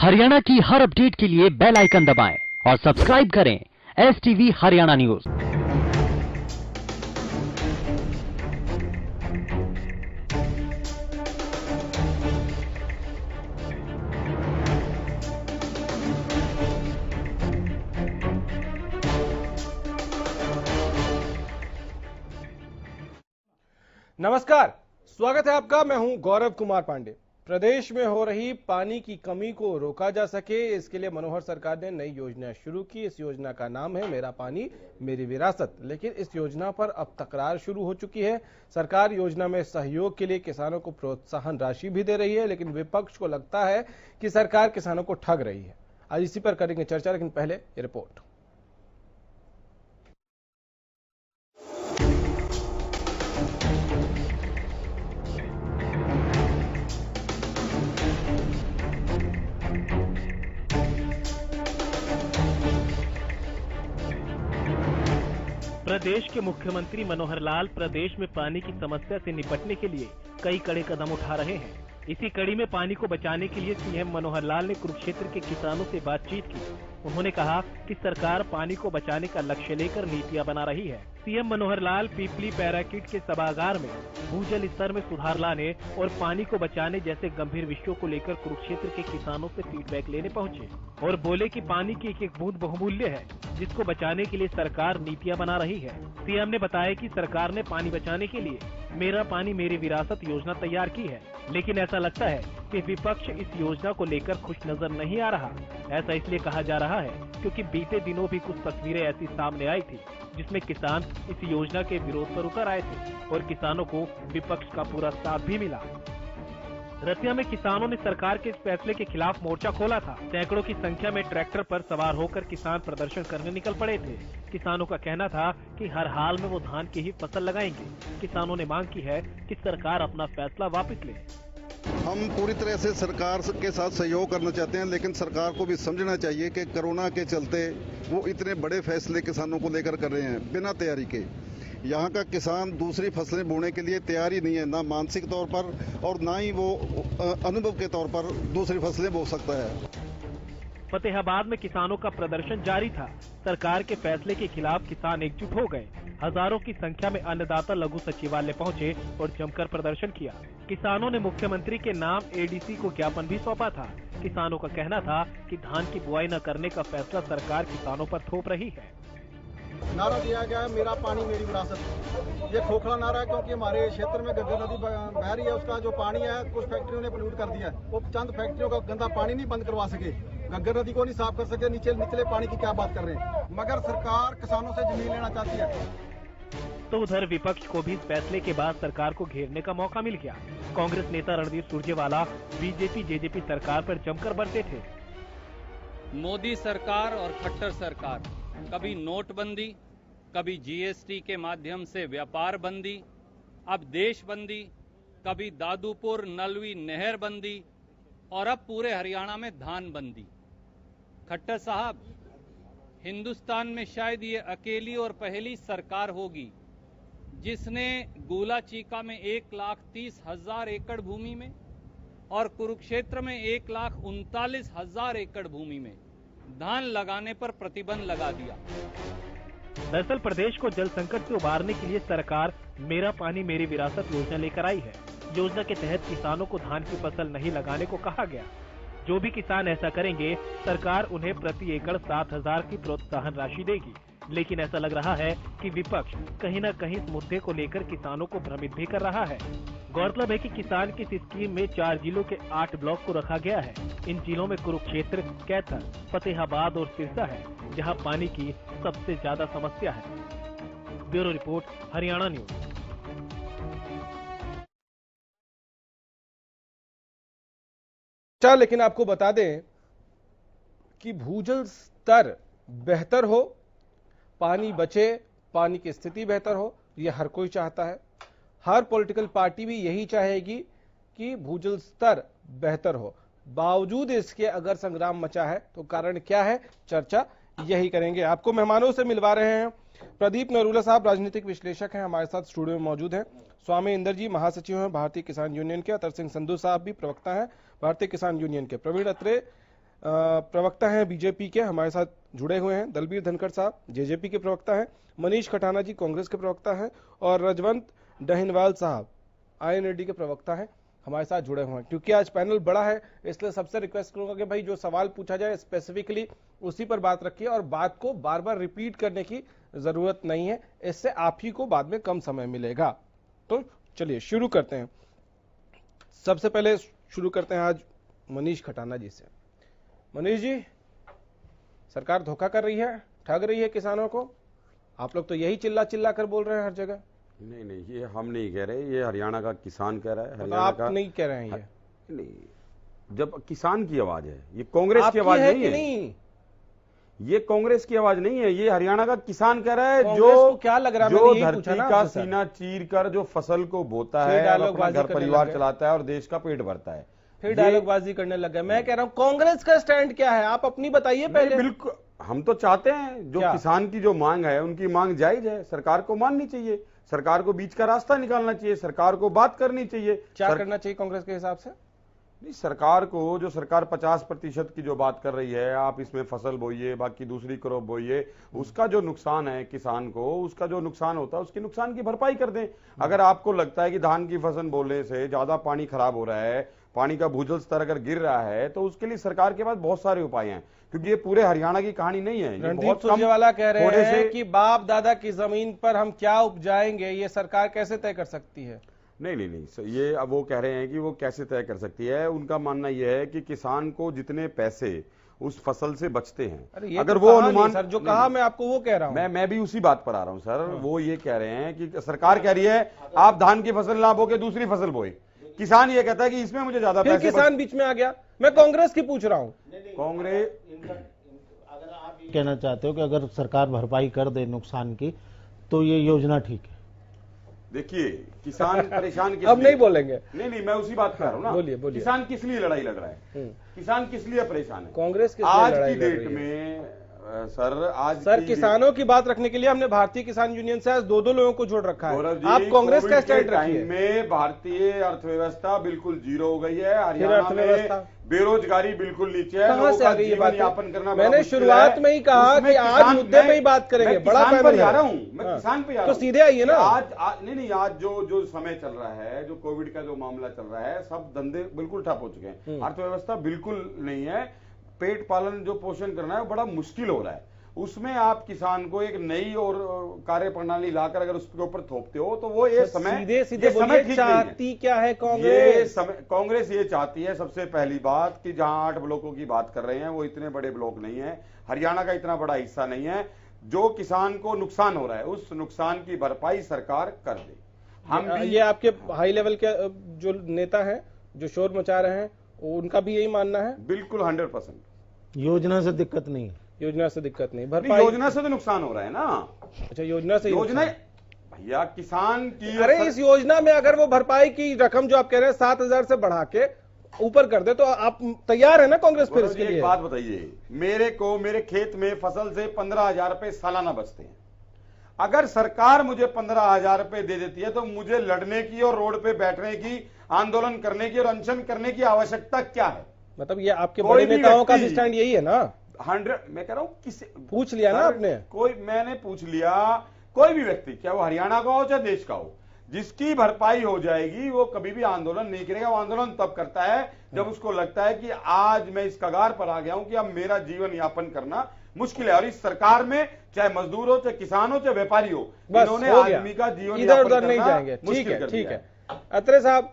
हरियाणा की हर अपडेट के लिए बेल आइकन दबाएं और सब्सक्राइब करें STV हरियाणा न्यूज। नमस्कार, स्वागत है आपका। मैं हूं गौरव कुमार पांडे। प्रदेश में हो रही पानी की कमी को रोका जा सके, इसके लिए मनोहर सरकार ने नई योजना शुरू की। इस योजना का नाम है मेरा पानी मेरी विरासत। लेकिन इस योजना पर अब तकरार शुरू हो चुकी है। सरकार योजना में सहयोग के लिए किसानों को प्रोत्साहन राशि भी दे रही है, लेकिन विपक्ष को लगता है कि सरकार किसानों को ठग रही है। आज इसी पर करेंगे चर्चा, लेकिन पहले ये रिपोर्ट। प्रदेश के मुख्यमंत्री मनोहर लाल प्रदेश में पानी की समस्या से निपटने के लिए कई कड़े कदम उठा रहे हैं। इसी कड़ी में पानी को बचाने के लिए सीएम मनोहर लाल ने कुरुक्षेत्र के किसानों से बातचीत की। उन्होंने कहा कि सरकार पानी को बचाने का लक्ष्य लेकर नीतियां बना रही है। सीएम मनोहर लाल पीपली पैराकिट के सभागार में भूजल स्तर में सुधार लाने और पानी को बचाने जैसे गंभीर विषयों को लेकर कुरुक्षेत्र के किसानों से फीडबैक लेने पहुंचे और बोले कि पानी की एक एक बूंद बहुमूल्य है, जिसको बचाने के लिए सरकार नीतियां बना रही है। सीएम ने बताया कि सरकार ने पानी बचाने के लिए मेरा पानी मेरी विरासत योजना तैयार की है, लेकिन ऐसा लगता है कि विपक्ष इस योजना को लेकर खुश नजर नहीं आ रहा। ऐसा इसलिए कहा जा रहा है क्योंकि बीते दिनों भी कुछ तस्वीरें ऐसी सामने आई थी जिसमें किसान इस योजना के विरोध पर उतर आए थे और किसानों को विपक्ष का पूरा साथ भी मिला। रतिया में किसानों ने सरकार के इस फैसले के खिलाफ मोर्चा खोला था। सैकड़ों की संख्या में ट्रैक्टर पर सवार होकर किसान प्रदर्शन करने निकल पड़े थे। किसानों का कहना था कि हर हाल में वो धान की ही फसल लगाएंगे। किसानों ने मांग की है कि सरकार अपना फैसला वापस ले। हम पूरी तरह से सरकार के साथ सहयोग करना चाहते हैं, लेकिन सरकार को भी समझना चाहिए कि कोरोना के चलते वो इतने बड़े फैसले किसानों को लेकर कर रहे हैं बिना तैयारी के। यहाँ का किसान दूसरी फसलें बोने के लिए तैयार ही नहीं है, ना मानसिक तौर पर और ना ही वो अनुभव के तौर पर दूसरी फसलें बो सकता है। फतेहाबाद में किसानों का प्रदर्शन जारी था। सरकार के फैसले के खिलाफ किसान एकजुट हो गए। हजारों की संख्या में अन्नदाता लघु सचिवालय पहुंचे और जमकर प्रदर्शन किया। किसानों ने मुख्यमंत्री के नाम ADC को ज्ञापन भी सौंपा था। किसानों का कहना था कि धान की बुआई न करने का फैसला सरकार किसानों पर थोप रही है। नारा दिया गया है मेरा पानी मेरी विरासत। ये खोखला नारा है क्योंकि हमारे क्षेत्र में गंगा नदी बह रही है, उसका जो पानी है कुछ फैक्ट्रियों ने पोल्यूट कर दिया है। वो चंद फैक्ट्रियों का गंदा पानी नहीं बंद करवा सके, गंगा नदी को नहीं साफ कर सके, निचले पानी की क्या बात कर रहे हैं। मगर सरकार किसानों से जमीन लेना चाहती है। तो उधर विपक्ष को भी इस फैसले के बाद सरकार को घेरने का मौका मिल गया। कांग्रेस नेता रणदीप सुरजेवाला BJP-JJP सरकार पर जमकर बरसे थे। मोदी सरकार और खट्टर सरकार कभी नोटबंदी, कभी GST के माध्यम से व्यापार बंदी, अब देश बंदी, कभी दादूपुर नलवी नहर बंदी और अब पूरे हरियाणा में धान बंदी। खट्टर साहब, हिंदुस्तान में शायद ये अकेली और पहली सरकार होगी जिसने गोला चीका में 1,30,000 एकड़ भूमि में और कुरुक्षेत्र में 1,39,000 एकड़ भूमि में धान लगाने पर प्रतिबंध लगा दिया। दरअसल प्रदेश को जल संकट से उबारने के लिए सरकार मेरा पानी मेरी विरासत योजना लेकर आई है। योजना के तहत किसानों को धान की फसल नहीं लगाने को कहा गया। जो भी किसान ऐसा करेंगे, सरकार उन्हें प्रति एकड़ 7,000 की प्रोत्साहन राशि देगी। लेकिन ऐसा लग रहा है कि विपक्ष कहीं न कहीं इस मुद्दे को लेकर किसानों को भ्रमित भी कर रहा है। गौरतलब है कि किसान की इस स्कीम में 4 जिलों के 8 ब्लॉक को रखा गया है। इन जिलों में कुरुक्षेत्र, कैथल, फतेहाबाद और सिरसा है, जहां पानी की सबसे ज्यादा समस्या है। Bureau report, Haryana news. लेकिन आपको बता दें कि भूजल स्तर बेहतर हो, पानी बचे, पानी की स्थिति बेहतर हो, यह हर कोई चाहता है। हर पॉलिटिकल पार्टी भी यही चाहेगी कि भूजल स्तर बेहतर हो। बावजूद इसके अगर संग्राम मचा है तो कारण क्या है, चर्चा यही करेंगे। आपको मेहमानों से मिलवा रहे हैं। प्रदीप नरूला साहब राजनीतिक विश्लेषक हैं, हमारे साथ स्टूडियो में मौजूद हैं। स्वामी इंदर जी महासचिव हैं भारतीय किसान यूनियन के। अतर सिंह संधू साहब भी प्रवक्ता हैं भारतीय किसान यूनियन के। प्रवीण अत्रे प्रवक्ता हैं बीजेपी के, हमारे साथ जुड़े हुए हैं। दलबीर धनखड़ साहब जेजेपी के प्रवक्ता हैं, मनीष खटाना जी कांग्रेस के प्रवक्ता हैं और रजवंत डहिनवाल साहब आईएनएलडी के प्रवक्ता हैं, हमारे साथ जुड़े हुए हैं। क्योंकि आज पैनल बड़ा है, इसलिए सबसे रिक्वेस्ट करूंगा कि भाई जो सवाल पूछा जाए स्पेसिफिकली उसी पर बात रखिए और बात को बार बार रिपीट करने की जरूरत नहीं है, इससे आप ही को बाद में कम समय मिलेगा। तो चलिए शुरू करते हैं। सबसे पहले शुरू करते हैं आज मनीष खटाना जी से। मनीष जी, सरकार धोखा कर रही है, ठग रही है किसानों को, आप लोग तो यही चिल्ला चिल्ला कर बोल रहे हैं हर जगह। नहीं, ये हम नहीं कह रहे, ये हरियाणा का किसान कह रहा है। तो आप नहीं कह रहे हैं ये? नहीं, जब किसान की आवाज है, ये कांग्रेस की आवाज नहीं है। नहीं, ये कांग्रेस की आवाज नहीं है, ये हरियाणा का किसान कह रहा है जो क्या लग रहा है, जो धरती का सीना चीर कर जो फसल को बोता है, अपना घर परिवार चलाता है और देश का पेट भरता है, फिर डायलॉगबाजी करने लग गए। मैं कह रहा हूं कांग्रेस का स्टैंड क्या है, आप अपनी बताइए पहले। बिल्कुल, हम तो चाहते हैं जो किसान की जो मांग है, उनकी मांग जायज है, सरकार को माननी चाहिए, सरकार को बीच का रास्ता निकालना चाहिए, सरकार को बात करनी चाहिए। क्या करना चाहिए कांग्रेस के हिसाब से? नहीं, सरकार को जो सरकार 50% की जो बात कर रही है, आप इसमें फसल बोइए, बाकी दूसरी क्रॉप बोइए, उसका जो नुकसान है किसान को, उसका जो नुकसान होता है उसके नुकसान की भरपाई कर दें। अगर आपको लगता है कि धान की फसल बोलने से ज्यादा पानी खराब हो रहा है, पानी का भूजल स्तर अगर गिर रहा है, तो उसके लिए सरकार के पास बहुत सारे उपाय हैं, क्योंकि ये पूरे हरियाणा की कहानी नहीं है। रणदीप सुरजेवाला कह रहे हैं कि बाप दादा की जमीन पर हम क्या उपजाएंगे, ये सरकार कैसे तय कर सकती है? नहीं, ये अब वो कह रहे हैं कि वो कैसे तय कर सकती है। उनका मानना यह है कि किसान को जितने पैसे उस फसल से बचते हैं, अगर वो अनुमान, सर जो कहा मैं आपको वो कह रहा हूं। मैं भी उसी बात पर आ रहा हूं सर। वो ये कह रहे हैं कि सरकार कह रही है आप धान की फसल ना बो के दूसरी फसल बोए, किसान ये कहता है कि इसमें मुझे ज्यादा पैसे। किसान बीच में आ गया। मैं कांग्रेस की पूछ रहा हूं। कांग्रेस कहना चाहते हो कि अगर सरकार भरपाई कर दे नुकसान की तो ये योजना ठीक है? देखिए, किसान परेशान किस अब नहीं बोलेंगे। नहीं, मैं उसी बात कर रहा हूँ ना। बोलिए। किसान किस लिए लड़ाई लड़ रहा है, किसान किस लिए परेशान है? कांग्रेस आज की डेट में सर किसानों की बात रखने के लिए हमने भारतीय किसान यूनियन से आज दो लोगों को जोड़ रखा है। आप कांग्रेस का स्टैंड रखिए। में भारतीय अर्थव्यवस्था बिल्कुल जीरो हो गई है, हरियाणा में बेरोजगारी बिल्कुल नीचे है, कहां से आ गई ये बात? यापन करना मैंने शुरुआत में ही कहा कि आज मुद्दे पे ही बात करेंगे। बड़ा पैनल आ रहा हूँ मैं, किसान पे आ रहा हूँ, तो सीधे आइए ना। आज नहीं, आज जो समय चल रहा है, जो कोविड का जो मामला चल रहा है, सब धंधे बिल्कुल ठप हो चुके हैं, अर्थव्यवस्था बिल्कुल नहीं है, पेट पालन जो पोषण करना है वो बड़ा मुश्किल हो रहा है। उसमें आप किसान को एक नई और कार्य प्रणाली लाकर अगर उसके ऊपर थोपते हो तो वो ये समय सीधे चाहती क्या है कांग्रेस? कांग्रेस ये चाहती है सबसे पहली बात कि जहां 8 ब्लॉकों की बात कर रहे हैं वो इतने बड़े ब्लॉक नहीं है, हरियाणा का इतना बड़ा हिस्सा नहीं है। जो किसान को नुकसान हो रहा है उस नुकसान की भरपाई सरकार कर दे। हम भी ये आपके हाई लेवल के जो नेता हैं जो शोर मचा रहे हैं उनका भी यही मानना है? बिल्कुल 100%। योजना से दिक्कत नहीं है? योजना से दिक्कत नहीं, भरपाई योजना से तो नुकसान हो रहा है ना। अच्छा, योजना से भैया किसान की, अरे इस योजना में अगर वो भरपाई की रकम जो आप कह रहे हैं 7,000 से बढ़ा के ऊपर कर दे तो आप तैयार है ना कांग्रेस फिर इसके लिए? एक बात बताइए, मेरे खेत में फसल से 15,000 रुपए सालाना बचते हैं। अगर सरकार मुझे 15,000 रुपए दे देती है तो मुझे लड़ने की और रोड पे बैठने की, आंदोलन करने की और अनशन करने की आवश्यकता क्या है? मतलब ये आपके बड़े नेताओं का स्टैंड यही है ना? 100, मैं कह रहा हूं किसी पूछ लिया ना आपने? मैंने पूछ लिया, कोई भी व्यक्ति, क्या वो हरियाणा का हो चाहे देश का हो, जिसकी भरपाई हो जाएगी वो कभी भी आंदोलन नहीं करेगा। वो आंदोलन तब करता है जब उसको लगता है कि आज मैं इस कगार पर आ गया हूं कि अब मेरा जीवन यापन करना मुश्किल है। और इस सरकार में चाहे मजदूर हो, चाहे किसान हो, चाहे व्यापारी हो, इन्होंने आदमी का जीवन इधर उधर नहीं जाएंगे। ठीक है। अत्रे साहब,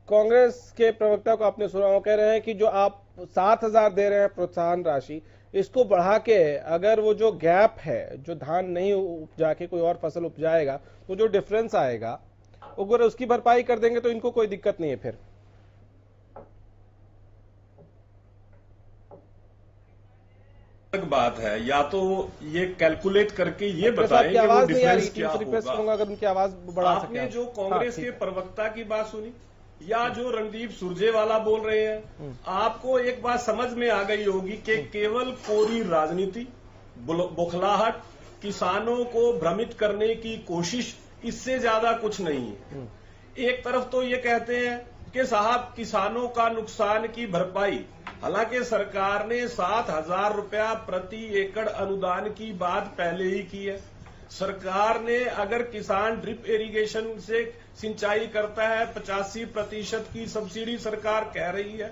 कांग्रेस के प्रवक्ता को आपने सुना, वो कह रहे हैं कि जो आप 7,000 दे रहे हैं प्रोत्साहन राशि, इसको बढ़ा के अगर वो जो गैप है, जो धान नहीं उपजा के कोई और फसल उपजाएगा तो जो डिफरेंस आएगा अगर उसकी भरपाई कर देंगे तो इनको कोई दिक्कत नहीं है। फिर बात है, या तो ये कैलकुलेट करके ये बताएं कि वो डिफरेंस क्या होगा। अगर उनकी आवाज बढ़ा सके। आपने जो कांग्रेस के प्रवक्ता की बात सुनी या जो रणदीप सुरजेवाला बोल रहे हैं, आपको एक बात समझ में आ गई होगी कि केवल कोरी राजनीति, बौखलाहट, किसानों को भ्रमित करने की कोशिश, इससे ज्यादा कुछ नहीं है। एक तरफ तो ये कहते हैं कि साहब किसानों का नुकसान की भरपाई हालांकि सरकार ने 7,000 रुपया प्रति एकड़ अनुदान की बात पहले ही की है। सरकार ने अगर किसान ड्रिप इरिगेशन से सिंचाई करता है 85% की सब्सिडी सरकार कह रही है।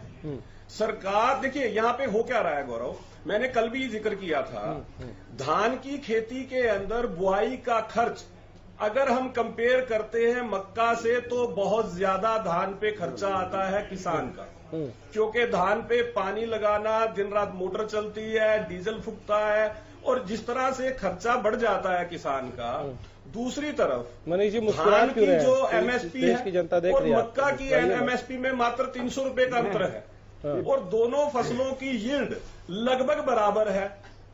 सरकार देखिए यहां पे हो क्या रहा है गौरव, मैंने कल भी जिक्र किया था, धान की खेती के अंदर बुआई का खर्च अगर हम कंपेयर करते हैं मक्का से तो बहुत ज्यादा धान पे खर्चा आता है किसान का, क्योंकि धान पे पानी लगाना, दिन रात मोटर चलती है, डीजल फूकता है और जिस तरह से खर्चा बढ़ जाता है किसान का। दूसरी तरफ मनीष जी धान की जो एमएसपी देश की जनता देख और रही है, मक्का की एमएसपी में मात्र 300 रुपए का अंतर है और दोनों फसलों की यील्ड लगभग बराबर है।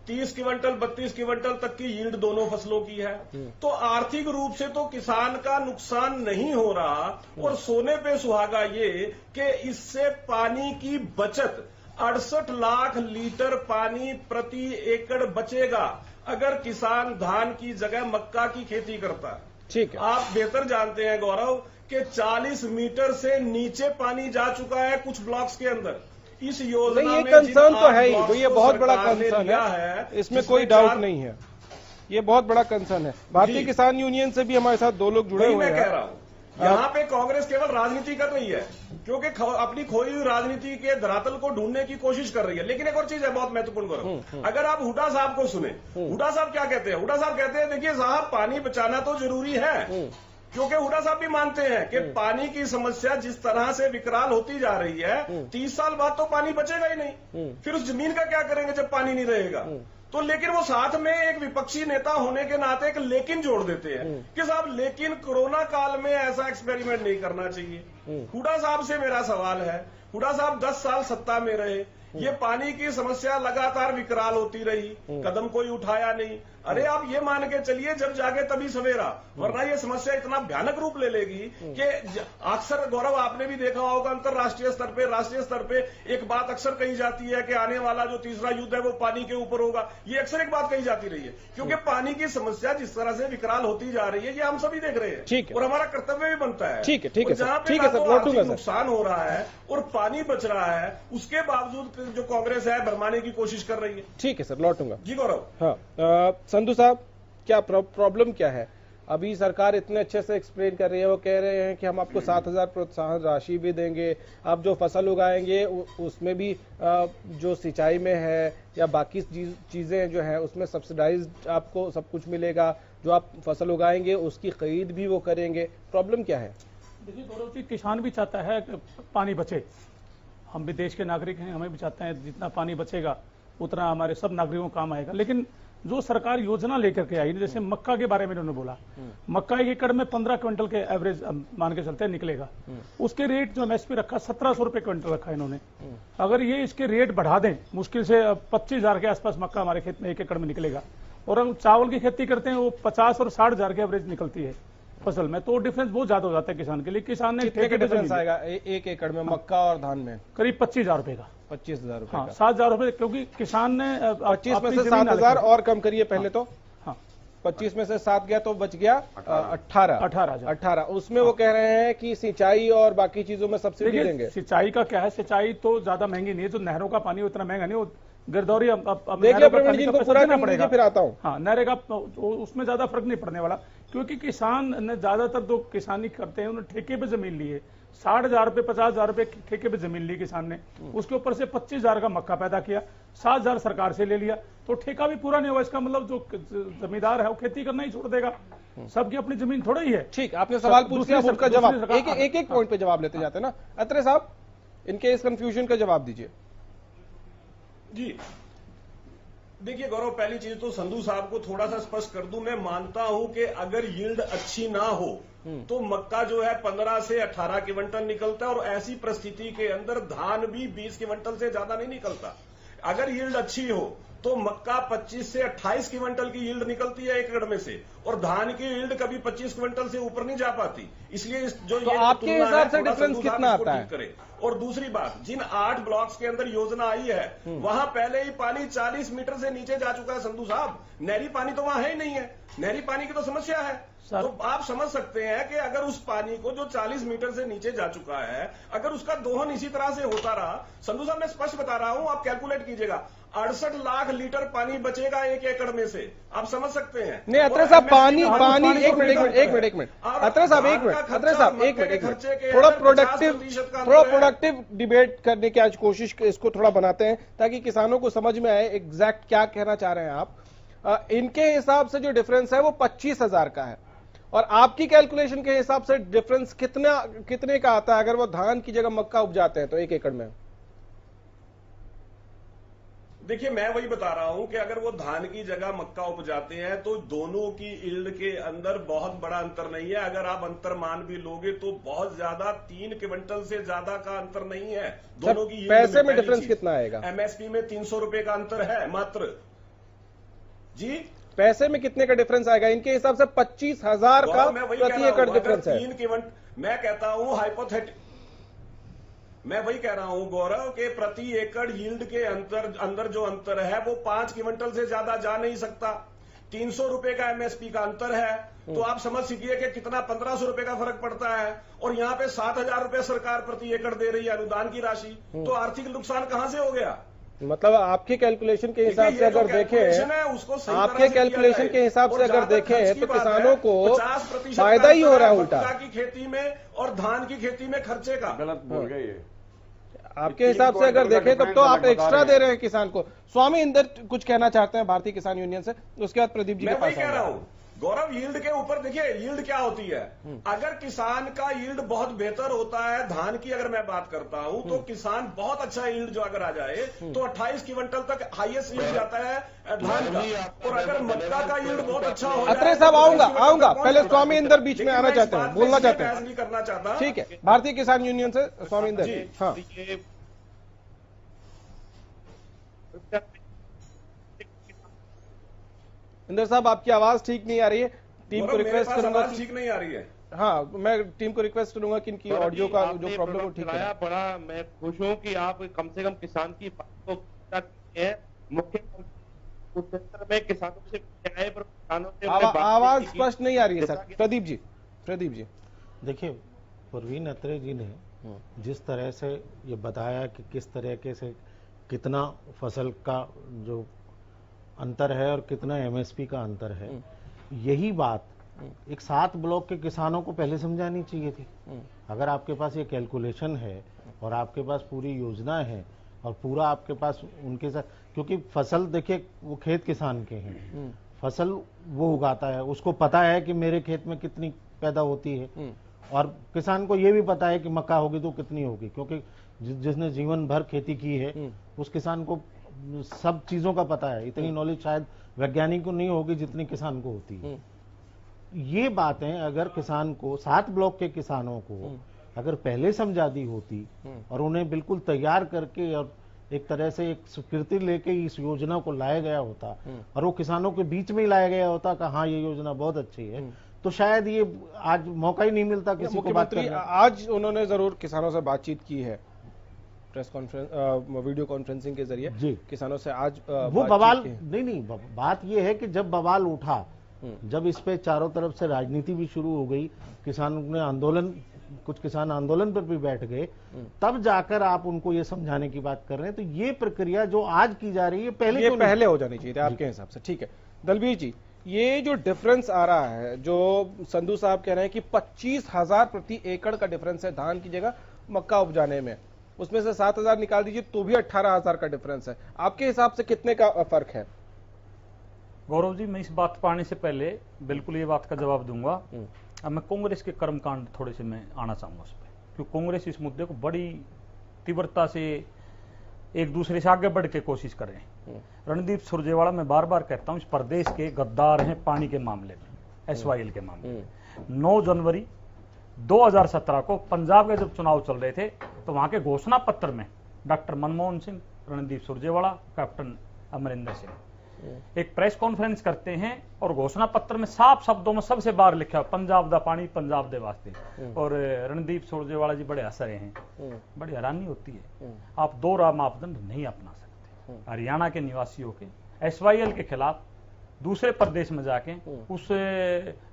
30 क्विंटल 32 क्विंटल तक की यील्ड दोनों फसलों की है। तो आर्थिक रूप से तो किसान का नुकसान नहीं हो रहा और सोने पे सुहागा ये कि इससे पानी की बचत 68 लाख लीटर पानी प्रति एकड़ बचेगा अगर किसान धान की जगह मक्का की खेती करता है। ठीक है, आप बेहतर जानते हैं गौरव कि 40 मीटर से नीचे पानी जा चुका है कुछ ब्लॉक्स के अंदर। इस योजना ये में कंसर्न तो है ही, जिन तो ये 8 बहुत बड़ा सरकार ने कंसर्न लिया है, इसमें कोई जिसमें डाउट 4 नहीं है, ये बहुत बड़ा कंसर्न है। भारतीय जी। किसान यूनियन से भी हमारे साथ 2 लोग जुड़े वही हुए मैं कह हैं। रहा हूं, यहाँ पे कांग्रेस केवल राजनीति कर रही है क्योंकि अपनी खोई हुई राजनीति के धरातल को ढूंढने की कोशिश कर रही है। लेकिन एक और चीज है बहुत महत्वपूर्ण गौरव, अगर आप हुड्डा साहब को सुने, हुड्डा साहब क्या कहते हैं? हुड्डा साहब कहते हैं देखिए साहब पानी बचाना तो जरूरी है, क्योंकि हुड्डा साहब भी मानते हैं कि पानी की समस्या जिस तरह से विकराल होती जा रही है 30 साल बाद तो पानी बचेगा ही नहीं, फिर उस जमीन का क्या करेंगे जब पानी नहीं रहेगा। तो लेकिन वो साथ में एक विपक्षी नेता होने के नाते एक लेकिन जोड़ देते हैं कि साहब लेकिन कोरोना काल में ऐसा एक्सपेरिमेंट नहीं करना चाहिए। हुड्डा साहब से मेरा सवाल है, हुड्डा साहब 10 साल सत्ता में रहे, ये पानी की समस्या लगातार विकराल होती रही, कदम कोई उठाया नहीं। अरे आप ये मान के चलिए जब जागे तभी सवेरा, वरना ये समस्या इतना भयानक रूप ले लेगी कि अक्सर गौरव आपने भी देखा होगा अंतरराष्ट्रीय स्तर पे, राष्ट्रीय स्तर पे एक बात अक्सर कही जाती है कि आने वाला जो तीसरा युद्ध है वो पानी के ऊपर होगा। ये अक्सर एक बात कही जाती रही है क्योंकि पानी की समस्या जिस तरह से विकराल होती जा रही है ये हम सभी देख रहे हैं। ठीक है, और हमारा कर्तव्य भी बनता है। ठीक है, ठीक है, जहां ठीक है सर, लौटूंगा सर। नुकसान हो रहा है और पानी बच रहा है उसके बावजूद जो कांग्रेस है भरमाने की कोशिश कर रही है। ठीक है सर, लौटूंगा जी गौरव। हाँ, संधू साहब क्या प्रॉब्लम क्या है? अभी सरकार इतने अच्छे से एक्सप्लेन कर रही है, वो कह रहे हैं कि हम आपको 7,000 प्रोत्साहन राशि भी देंगे, आप जो फसल उगाएंगे उसमें भी जो सिंचाई में है या बाकी चीजें जो है उसमें सब्सिडाइज्ड आपको सब कुछ मिलेगा, जो आप फसल उगाएंगे उसकी खरीद भी वो करेंगे। प्रॉब्लम क्या है? देखिए गौरव जी, किसान भी चाहता है कि पानी बचे, हम भी देश के नागरिक हैं, हमें भी चाहते हैं जितना पानी बचेगा उतना हमारे सब नागरिकों को काम आएगा। लेकिन जो सरकार योजना लेकर के आई, जैसे मक्का के बारे में उन्होंने बोला, मक्का 1 एकड़ में 15 क्विंटल के एवरेज मान के चलते निकलेगा, उसके रेट जो एमएसपी रखा 1700 रुपए क्विंटल रखा इन्होंने। अगर ये इसके रेट बढ़ा दें, मुश्किल से 25,000 के आसपास मक्का हमारे खेत में 1 एकड़ में निकलेगा। और हम चावल की खेती करते हैं वो 50 और 60,000 के एवरेज निकलती है फसल में, तो डिफरेंस बहुत ज्यादा हो जाता है किसान के लिए। किसान ने कितने का डिफरेंस आएगा 1 एकड़ में मक्का और धान में? करीब 25,000 रुपए का। 25,000 रुपए? हाँ, 7,000 रुपए, क्योंकि किसान ने 25 में से 7,000 और कम करिए पहले। तो हाँ, 25 में से 7 गया तो बच गया 18। उसमें वो कह रहे हैं कि सिंचाई और बाकी चीजों में सब्सिडी देंगे। सिंचाई का क्या है, सिंचाई तो ज्यादा महंगी नहीं है, जो नहरों का पानी उतना महंगा नहीं, वो गिरदौरी देखिए प्रवीण जी को पूरा करना पड़ेगा, फिर आता हूँ। हाँ, नरेगा उसमें ज्यादा फर्क नहीं पड़ने वाला, क्योंकि किसान ने ज्यादातर जो किसानी करते हैं उन्होंने ठेके पे जमीन ली है। 60,000 रुपए 50,000 रुपए ठेके पे जमीन ली किसान ने, उसके ऊपर से 25,000 का मक्का पैदा किया, 7,000 सरकार से ले लिया, तो ठेका भी पूरा नहीं हुआ। इसका मतलब जो जमींदार है वो खेती करना ही छोड़ देगा, सबकी अपनी जमीन थोड़ा ही है। ठीक, आपने सवाल पूछ लिया, उनका जवाब एक पॉइंट पे जवाब लेते जाते ना। अत्रे साहब, इनके इस कंफ्यूजन का जवाब दीजिए। जी देखिए गौरव, पहली चीज तो संधू साहब को थोड़ा सा स्पष्ट कर दूं, मैं मानता हूं कि अगर यील्ड अच्छी ना हो तो मक्का जो है 15 से 18 क्विंटल निकलता है और ऐसी परिस्थिति के अंदर धान भी 20 क्विंटल से ज्यादा नहीं निकलता। अगर यील्ड अच्छी हो तो मक्का 25 से 28 क्विंटल की यील्ड निकलती है 1 एकड़ में से, और धान की यील्ड कभी 25 क्विंटल से ऊपर नहीं जा पाती। इसलिए जो तो ये आपके तुलना हिसाब है, से थोड़ा डिफरेंस संधू साहब कितना इसको आता ठीक है? करें। और दूसरी बात, जिन 8 ब्लॉक्स के अंदर योजना आई है वहां पहले ही पानी 40 मीटर से नीचे जा चुका है संधू साहब। नहरी पानी तो वहां है ही नहीं है, नहरी पानी की तो समस्या है। तो आप समझ सकते हैं कि अगर उस पानी को जो 40 मीटर से नीचे जा चुका है, अगर उसका दोहन इसी तरह से होता रहा, संधू साहब मैं स्पष्ट बता रहा हूं, आप कैलकुलेट कीजिएगा, 68 लाख लीटर पानी बचेगा 1 एकड़ में से। आप समझ सकते हैं। नहीं अत्रे साहब, पानी एक मिनट एक मिनट अत्रे साहब एक मिनट, अत्रे साहब एक मिनट, थोड़ा प्रोडक्टिव डिबेट करने की आज कोशिश इसको थोड़ा बनाते हैं ताकि किसानों को समझ में आए एग्जैक्ट क्या कहना चाह रहे हैं आप। इनके हिसाब से जो डिफरेंस है वो 25,000 का है, और आपकी कैलकुलेशन के हिसाब से डिफरेंस कितने का आता है अगर वो धान की जगह मक्का उपजाते हैं तो 1 एकड़ में? देखिए मैं वही बता रहा हूं कि अगर वो धान की जगह मक्का उपजाते हैं तो दोनों की यील्ड के अंदर बहुत बड़ा अंतर नहीं है। अगर आप अंतर मान भी लोगे तो बहुत ज्यादा 3 क्विंटल से ज्यादा का अंतर नहीं है दोनों की। पैसे में डिफरेंस कितना आएगा? एमएसपी में 300 रुपए का अंतर है मात्र। जी पैसे में कितने का डिफरेंस आएगा? इनके हिसाब से 25,000 का प्रति एकड़ डिफरेंस है। 3 क्विंटल, मैं कहता हूं हाइपोथेटिक, मैं वही कह रहा हूं गौरव के प्रति एकड़ यील्ड के अंदर जो अंतर है वो 5 क्विंटल से ज्यादा जा नहीं सकता। 300 रुपए का एमएसपी का अंतर है, तो आप समझ सकिए कि कितना 1500 रुपए का फर्क पड़ता है। और यहाँ पे 7,000 रुपए सरकार प्रति एकड़ दे रही है अनुदान की राशि, तो आर्थिक नुकसान कहां से हो गया? मतलब आपके कैलकुलेशन के हिसाब से अगर देखें, आपके कैलकुलेशन के हिसाब से अगर देखें तो किसानों को 50% फायदा ही हो रहा है उल्टा। की खेती में और धान की खेती में खर्चे का गलत बोल गए ये। आपके हिसाब से अगर देखें तब तो आप एक्स्ट्रा दे रहे हैं किसान को। स्वामी इंदर कुछ कहना चाहते हैं भारतीय किसान यूनियन से, उसके बाद प्रदीप जी के पास कह रहा हूं गौरव, यील्ड के ऊपर देखिए यील्ड क्या होती है। अगर किसान का यील्ड बहुत बेहतर होता है, धान की अगर मैं बात करता हूं तो किसान बहुत अच्छा यील्ड जो अगर आ जाए तो 28 क्विंटल तक हाईएस्ट यील्ड जाता है धान का। और अगर मक्का का यील्ड बहुत अच्छा हो जाए, अत्रे साहब आऊंगा पहले स्वामी इंदर बीच में आना चाहते हैं, बोलना चाहते हैं, नहीं करना चाहता। ठीक है, भारतीय किसान यूनियन से स्वामी इंदर। हाँ इंदर साहब, आपकी आवाज ठीक नहीं आ रही है, टीम को रिक्वेस्ट करूंगा। ठीक नहीं आ रही है। हाँ, मैं टीम को रिक्वेस्ट करूंगा कि इनकी ऑडियो का जो प्रॉब्लम है ठीक है। बड़ा मैं खुश हूं कि आप कम से कम किसान की बात को मुख्यमंत्री में किसानों से आए, पर किसानों से आवाज स्पष्ट नहीं आ रही है सर। प्रदीप जी देखिए, परवीन अत्रे जी ने जिस तरह से ये बताया कि किस तरीके से कितना फसल का जो अंतर है और कितना एमएसपी का अंतर है, यही बात एक 7 ब्लॉक के किसानों को पहले समझानी चाहिए थी। अगर आपके पास ये कैलकुलेशन है और आपके पास पूरी योजना है और पूरा आपके पास उनके साथ, क्योंकि फसल देखिए वो खेत किसान के हैं, फसल वो उगाता है, उसको पता है कि मेरे खेत में कितनी पैदा होती है, और किसान को ये भी पता है कि मक्का होगी तो कितनी होगी, क्योंकि जिसने जीवन भर खेती की है उस किसान को सब चीजों का पता है। इतनी नॉलेज शायद वैज्ञानिक को नहीं होगी जितनी किसान को होती है। ये बातें अगर किसान को 7 ब्लॉक के किसानों को अगर पहले समझा दी होती और उन्हें बिल्कुल तैयार करके और एक तरह से एक स्वीकृति लेके इस योजना को लाया गया होता और वो किसानों के बीच में ही लाया गया होता कि हाँ ये योजना बहुत अच्छी है, तो शायद ये आज मौका ही नहीं मिलता किसी को बात करने। आज उन्होंने जरूर किसानों से बातचीत की है, प्रेस कॉन्फ्रेंस वीडियो कॉन्फ्रेंसिंग के जरिए जी किसानों से आज वो बवाल नहीं, बात ये है कि जब बवाल उठा, जब इस पे चारों तरफ से राजनीति भी शुरू हो गई, किसानों ने आंदोलन, कुछ किसान आंदोलन पर भी बैठ गए, तब जाकर आप उनको ये समझाने की बात कर रहे हैं। तो ये प्रक्रिया जो आज की जा रही है पहले हो जानी चाहिए आपके हिसाब से। ठीक है दलबीर जी, ये जो डिफरेंस आ रहा है, जो संधू साहब कह रहे हैं कि 25,000 प्रति एकड़ का डिफरेंस है धान की जगह मक्का उपजाने में, उसमें से 7,000 निकाल दीजिए तो भी 18,000 का डिफरेंस है। आपके हिसाब से कितने का फर्क है? गौरव जी, मैं इस बात पर आने से पहले बिल्कुल ये बात का जवाब दूंगा। अब मैं कांग्रेस के कर्मकांड थोड़े से मैं आना चाहूंगा उस पर, क्योंकि कांग्रेस इस मुद्दे को बड़ी तीव्रता से एक दूसरे से आगे बढ़ के कोशिश कर रहे हैं। रणदीप सुरजेवाला, मैं बार बार कहता हूं, इस प्रदेश के गद्दार हैं पानी के मामले में, एसवाईएल के मामले में। 9 जनवरी 2017 को पंजाब के जब चुनाव चल रहे थे तो वहां के घोषणा पत्र में डॉक्टर मनमोहन सिंह, रणदीप सुरजेवाला, कैप्टन अमरिंदर सिंह एक प्रेस कॉन्फ्रेंस करते हैं और घोषणा पत्र में साफ शब्दों में सबसे बाहर लिखा है पंजाब दा पानी पंजाब दे वास्ते। और रणदीप सुरजेवाला जी बड़े हंस रहे हैं, बड़ी हैरानी होती है। आप दो मापदंड नहीं अपना सकते। हरियाणा के निवासियों के SYL के खिलाफ दूसरे प्रदेश में जाके उस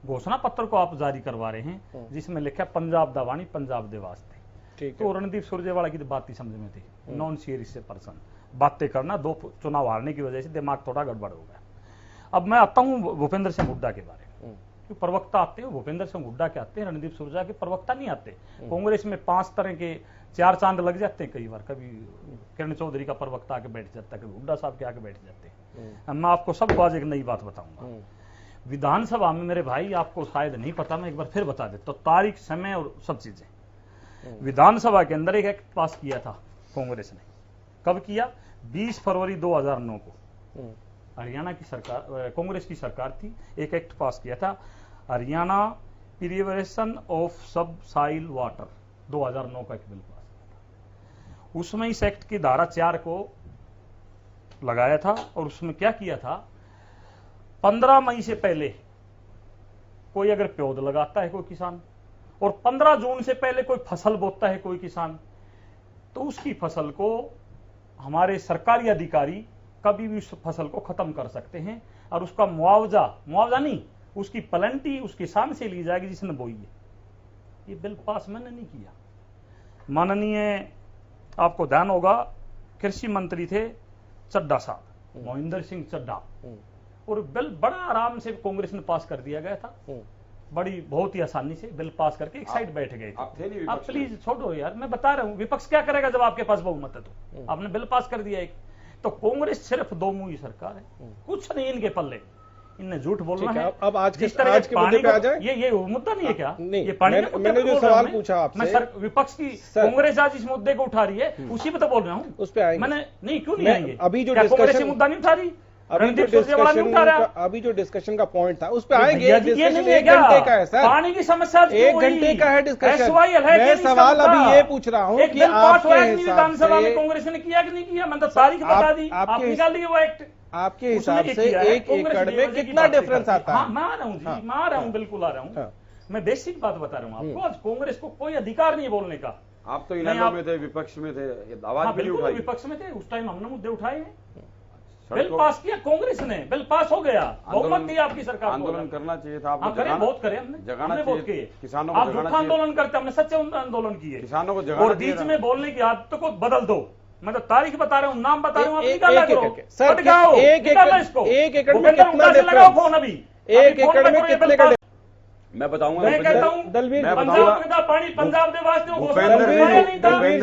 घोषणा पत्र को आप जारी करवा रहे हैं जिसमें लिखा है पंजाब दा पानी पंजाब दे वास्ते। तो रणदीप सुरजेवाला की तो बात ही समझ में थी, नॉन सीरियस पर्सन बातें करना, दो चुनाव हारने की वजह से दिमाग थोड़ा गड़बड़ हो गया। अब मैं आता हूं भूपेंद्र सिंह हुड्डा के बारे में। प्रवक्ता आते हैं भूपेंद्र सिंह हुड्डा के आते हैं, रणदीप सुरजेवाला के प्रवक्ता नहीं आते। कांग्रेस में 5 तरह के 4 चांद लग जाते हैं कई बार, कभी किरण चौधरी का प्रवक्ता आके बैठ जाता है, कभी हुड्डा साहब के आके बैठ जाते हैं। मैं आपको सबको आज एक नई बात बताऊंगा। विधानसभा में मेरे भाई, आपको शायद नहीं पता, मैं एक बार फिर बता देता हूं तारीख, समय और सब चीजें। विधानसभा के अंदर एक एक्ट पास किया था कांग्रेस ने। कब किया? 20 फरवरी 2009 को। हरियाणा की सरकार, कांग्रेस की सरकार थी, एक एक्ट पास किया था, हरियाणा प्रिजर्वेशन ऑफ सब सॉइल वाटर, 2009 का एक बिल पास किया था। उसमें इस एक्ट की धारा 4 को लगाया था और उसमें क्या किया था, 15 मई से पहले कोई अगर पौध लगाता है कोई किसान और 15 जून से पहले कोई फसल बोता है कोई किसान, तो उसकी फसल को हमारे सरकारी अधिकारी कभी भी उस फसल को खत्म कर सकते हैं और उसका मुआवजा नहीं, उसकी प्लेंटी उस किसान से ली जाएगी जिसने बोई है। ये बिल पास मैंने नहीं किया। माननीय, आपको ध्यान होगा, कृषि मंत्री थे चड्डा साहब, मोहिंदर सिंह चड्डा, और बिल बड़ा आराम से कांग्रेस ने पास कर दिया गया था, बड़ी बहुत ही आसानी से बिल पास करके एक साइड बैठ गए थे। आप प्लीज छोड़ो यार, मैं बता रहा हूं विपक्ष क्या करेगा जब आपके पास बहुमत है। तो आपने बिल पास कर दिया एक। तो कांग्रेस सिर्फ 2 मुंह सरकार है, कुछ नहीं इनके पल्ले, इनने झूठ बोलना है। अब आज के मुद्दे पे आ जाए। ये मुद्दा नहीं है क्या? नहीं, ये पानी मैंने जो सवाल पूछा आपसे, विपक्ष की कांग्रेस आज इस मुद्दे को उठा रही है, उसी पे तो बोल रहा हूँ। उस पे आएंगे। मैंने नहीं, क्यों नहीं आएंगे? अभी जो कांग्रेस मुद्दा नहीं उठा रही, अभी जो डिस्कशन का पॉइंट था उस पे आएंगे। डिस्कशन 1 घंटे का है सर, पानी की समस्या 1 घंटे का है डिस्कशन। मैं सवाल अभी ये पूछ रहा हूँ कि आपके विधानसभा में कांग्रेस ने किया कि नहीं किया? मैंने तो तारीख बता दी, आप निकाल दिए वो एक्ट। आपके हिसाब से 1 एकड़ में कितना डिफरेंस आता है? मैं आ रहा हूँ जी, मैं आ रहा हूँ, बिल्कुल आ रहा हूँ। मैं बेसिक बात बता रहा हूँ आपको। आज कांग्रेस को कोई अधिकार नहीं बोलने का। आप तो इनेलो में थे, विपक्ष में थे, आवाज भी उठाई। विपक्ष में थे उस टाइम, हमने मुद्दे उठाए हैं। बिल पास किया कांग्रेस ने, बिल पास हो गया, बहुमत थी आपकी सरकार। आंदोलन करना चाहिए था आपको, बहुत करे हमने, जगाना बहुत किए। किसानों को आप झूठा आंदोलन करते, हमने सच्चे आंदोलन किए। किसानों को जगाना, और बीच में बोलने की आदत को बदल दो। मैं तो तारीख बता रहा हूँ, नाम बता रहा हूँ, आप निकाला करो, हटकाओ, निकालो इसको। 1 एकड़ में कितना लगाओ फोन अभी, 1 एकड़ में कितने का? मैं बताऊंगा, मैं कहता हूँ पंजाब का पानी पंजाब दे वास्ते भूपेंद्र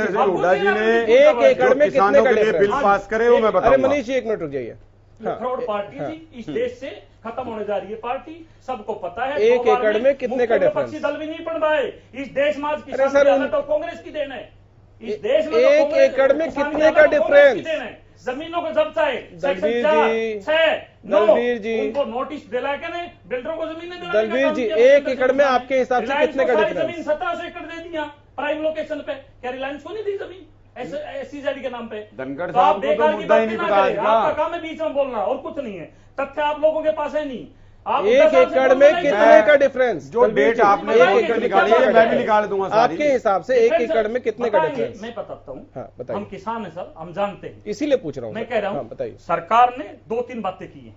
सिंह हुड्डा जी ने 1 एकड़ में कितने का बिल पास करे वो मैं बताऊंगा। अरे मनीष जी 1 मिनट रुक जाइए। फ्रॉड पार्टी थी, इस देश से खत्म होने जा रही है पार्टी, सबको पता है। 1 एकड़ में कितने का डिफरेंस? विपक्षी दल भी नहीं पढ़ पाए इस देश में। आज किसान तो कांग्रेस की देन है इस देश में। 1 एकड़ में कितने का डिफरेंस? जमीनों को जब्त है, दलवीर जी उनको नोटिस दिला के ने बिल्डरों को जमीन दिला। दलवीर जी 1 एकड़ में आपके हिसाब से कितने का डिफरेंस? जमीन 1700 एकड़ दे दिया प्राइम लोकेशन पे। क्या रिलायंस को नहीं दी जमीन SEZ के नाम पे? धनखड़ साहब को तो मुद्दा ही नहीं पता। आपका काम है बीच में बोलना और कुछ नहीं है, तथ्य आप लोगों के पास है नहीं। 1 एकड़ में कितने का डिफरेंस? जो डेट आपने 1 एकड़ निकाली है मैं भी निकाल दूंगा। आपके हिसाब से 1 एकड़ में कितने का डिफरेंस? मैं बताता हूँ। हाँ, बताइए। हम किसान है सर, हम जानते हैं, इसीलिए पूछ रहा हूँ। मैं कह रहा हूँ बताइए। सरकार ने 2-3 बातें की है,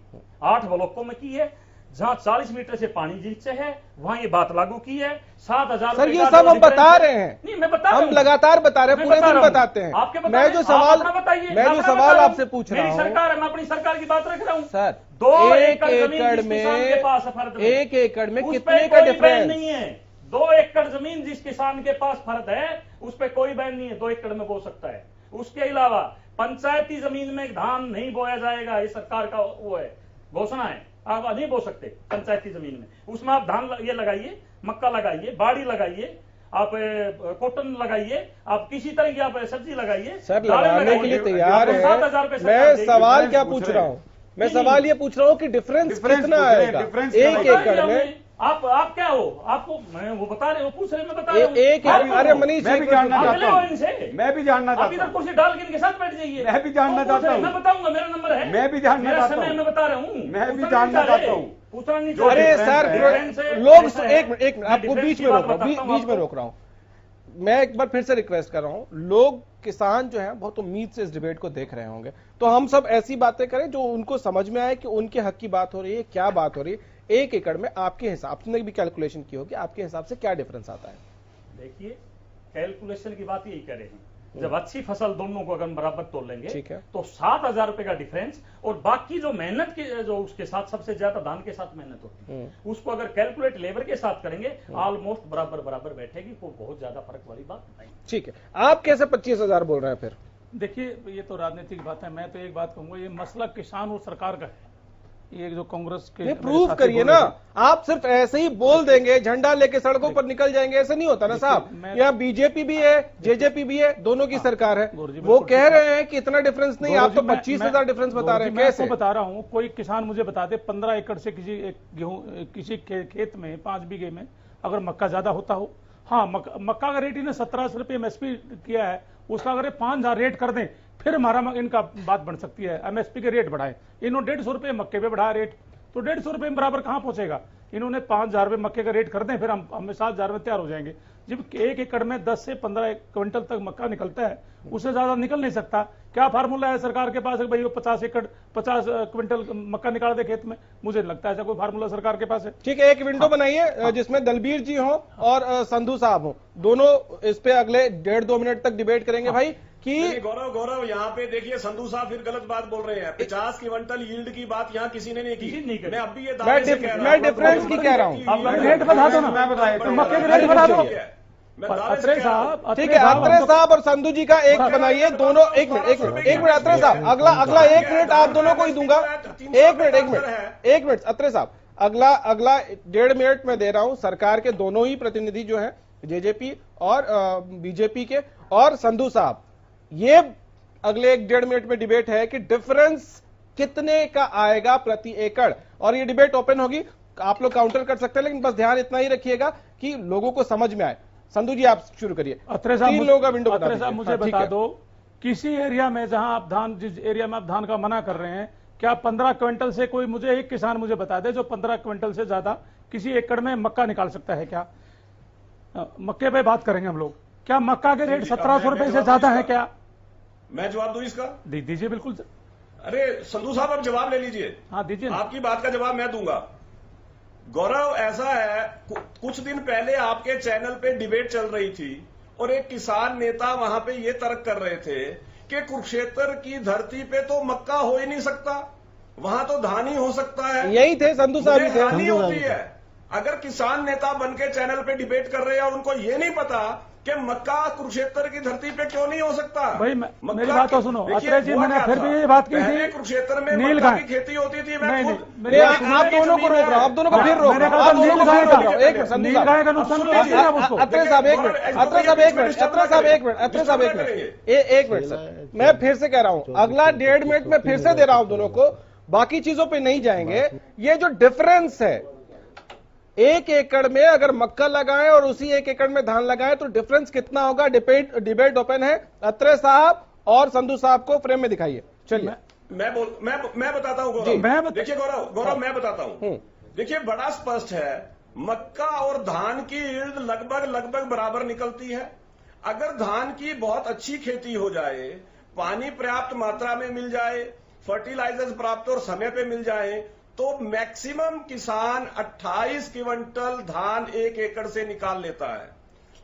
8 ब्लॉकों में की है, जहां 40 मीटर से पानी नीचे है वहां ये बात लागू की है। 7000 सर ये सब हम बता रहे हैं। नहीं, मैं बता रहा हूं, हम लगातार बता रहे हैं, पूरे दिन बताते हैं। मैं जो सवाल आपसे पूछ रहा हूँ, सरकार है, मैं अपनी सरकार की बात रख रहा हूँ सर। 2 एकड़ में 1 एकड़ में कितने का डिफरेंस नहीं है? 2 एकड़ जमीन जिस किसान के पास फर्द है उस पर कोई बैन नहीं है, 2 एकड़ में बो सकता है। उसके अलावा पंचायती जमीन में धान नहीं बोया जाएगा, ये सरकार का वो है, घोषणा है। आप नहीं बो सकते पंचायती जमीन में, उसमें आप धान ये लगाइए, मक्का लगाइए, बाड़ी लगाइए, आप कॉटन लगाइए, आप किसी तरह की आप सब्जी लगाइए। सर लगाने के लिए तैयार है। मैं सवाल क्या पूछ रहा हूँ? मैं सवाल ये पूछ रहा हूँ कि डिफरेंस कितना आएगा 1 एकड़ में? आप क्या हो? आपको मैं वो बता रहे हो, पूछ रहे, मैं बता रहा हूँ। अरे मनीष, मैं भी जानना चाहता हूँ इनसे, मैं भी जानना आप चाहता इधर हूँ कुर्सी डाल के इनके साथ बैठ जाइए। मैं भी जानना चाहता हूँ। मैं बताऊंगा, मेरा नंबर है, मैं भी जानना चाहता हूँ। मैं बता रहा हूँ, मैं भी जानना चाहता हूँ। पूछना नहीं। अरे सर लोग, एक मिनट आपको बीच में रोक रहा हूँ। मैं एक बार फिर से रिक्वेस्ट कर रहा हूं, लोग किसान जो हैं बहुत उम्मीद से इस डिबेट को देख रहे होंगे, तो हम सब ऐसी बातें करें जो उनको समझ में आए कि उनके हक की बात हो रही है, क्या बात हो रही है। 1 एकड़ में आपके हिसाब से भी कैलकुलेशन की होगी, आपके हिसाब से क्या डिफरेंस आता है? देखिए, कैलकुलेशन की बात यही करें, जब अच्छी फसल दोनों को अगर बराबर तोल लेंगे, ठीक है, तो 7,000 रुपए का डिफरेंस, और बाकी जो मेहनत की जो उसके साथ सबसे ज्यादा धान के साथ मेहनत होती है, उसको अगर कैलकुलेट लेबर के साथ करेंगे, ऑलमोस्ट बराबर बैठेगी, वो बहुत ज्यादा फर्क वाली बात नहीं। ठीक है, आप कैसे 25,000 बोल रहे हैं फिर? देखिए, ये तो राजनीतिक बात है। मैं तो एक बात कहूंगा, ये मसला किसान और सरकार का है। ये जो कांग्रेस के प्रूव करिए ना, आप सिर्फ ऐसे ही बोल देंगे, झंडा लेके सड़कों पर निकल जाएंगे, ऐसे नहीं होता ना साहब। यहाँ बीजेपी भी है, जेजेपी भी है, दोनों की सरकार है, वो कह रहे हैं कि इतना डिफरेंस नहीं, आप तो 25,000 डिफरेंस बता रहे हैं। कैसे बता रहा हूँ, कोई किसान मुझे बता दे 15 एकड़ से किसी खेत में 5 बीघे में अगर मक्का ज्यादा होता हो, हाँ मक्का का रेट इन्हें 1700 रुपये एमएसपी किया है, उसका अगर 5,000 रेट कर दें, फिर हमारा इनका बात बन सकती है। एमएसपी के रेट बढ़ाए, इन्होंने 150 रुपये मक्के पे बढ़ाया रेट, तो 150 रुपये में बराबर कहां पहुंचेगा? इन्होंने 5,000 रुपये मक्के का रेट कर दें, फिर हम 7,000 में तैयार हो जाएंगे। जब 1 एकड़ में 10 से 15 क्विंटल तक मक्का निकलता है, उससे ज्यादा निकल नहीं सकता। क्या फार्मूला है सरकार के पास भाई वो 50 क्विंटल मक्का निकाल दे खेत में? मुझे लगता है ऐसा कोई फार्मूला सरकार के पास है। ठीक है, एक विंडो बनाइए जिसमें दलबीर जी हो और संधू साहब हो, दोनों इस पे अगले 1.5-2 मिनट तक डिबेट करेंगे भाई कि गौरव यहाँ पे देखिए, संधू साहब फिर गलत बात बोल रहे हैं। 50 क्विंटल यील्ड की बात यहाँ किसी ने नहीं की। मैं अब भी ये दावे से कह रहा हूं, मैं डिफरेंस की कह रहा हूँ। रेट बता दो ना, मैं मक्के का रेट बता दो। अत्रे साहब, ठीक है, अत्रे साहब और संधू जी का एक बनाइए दोनों। एक मिनट अत्रे साहब, अगला 1 मिनट आप दोनों को ही दूंगा। 1 मिनट अत्रे साहब, अगला 1.5 मिनट में दे रहा हूं। सरकार के दोनों ही प्रतिनिधि जो है, जेजेपी और बीजेपी के और संधू साहब, ये अगले 1.5 मिनट में डिबेट है कि डिफरेंस कितने का आएगा प्रति एकड़, और ये डिबेट ओपन होगी। आप लोग काउंटर कर सकते हैं, लेकिन बस ध्यान इतना ही रखिएगा कि लोगों को समझ में आए। संधू जी आप शुरू करिए। अत्रे साहब मुझे बता दो, किसी एरिया में जहां आप जिस एरिया में आप धान का मना कर रहे हैं, क्या 15 क्विंटल से कोई एक किसान मुझे बता दे जो 15 क्विंटल से ज्यादा किसी एकड़ में मक्का निकाल सकता है? क्या मक्के पे बात करेंगे हम लोग, क्या मक्का के रेट 1700 रुपए से ज्यादा है क्या? मैं जवाब दूं इसका? दीजिए बिल्कुल। अरे संधू साहब, आप जवाब ले लीजिए। हाँ दीजिए। आपकी बात का जवाब मैं दूंगा। गौरव, ऐसा है, कुछ दिन पहले आपके चैनल पे डिबेट चल रही थी और एक किसान नेता वहां पे ये तर्क कर रहे थे कि कुरुक्षेत्र की धरती पे तो मक्का हो ही नहीं सकता, वहां तो धान ही हो सकता है। यही थे संधू साहब, धान ही होती है। अगर किसान नेता बनके चैनल पे डिबेट कर रहे हैं और उनको ये नहीं पता कि मक्का कुरुक्षेत्र की धरती पे क्यों नहीं हो सकता। भाई मेरी बात तो सुनो अत्रे जी, मैंने फिर भी ये बात की थी, कुरुक्षेत्र में मक्का की खेती होती थी। आप दोनों को रोक रहा हूं, आप दोनों को फिर रोक रहा हूं। अत्रे साहब एक मिनट सर, मैं फिर से कह रहा हूं, अगला 1.5 मिनट में फिर से दे रहा हूं दोनों को, बाकी चीजों पे नहीं जाएंगे। ये जो डिफरेंस है, 1 एकड़ में अगर मक्का लगाएं और उसी 1 एकड़ में धान लगाएं तो डिफरेंस कितना होगा? डिबेट ओपन है। अत्रे साहब और संधू साहब को फ्रेम में दिखाइए। चलिए मैं बताता हूं गौरव। देखिए गौरव मैं बताता हूं। देखिए बड़ा स्पष्ट है, मक्का और धान की यील्ड लगभग बराबर निकलती है। अगर धान की बहुत अच्छी खेती हो जाए, पानी पर्याप्त मात्रा में मिल जाए, फर्टिलाइजर्स प्राप्त और समय पे मिल जाए, तो मैक्सिमम किसान 28 क्विंटल धान 1 एकड़ से निकाल लेता है।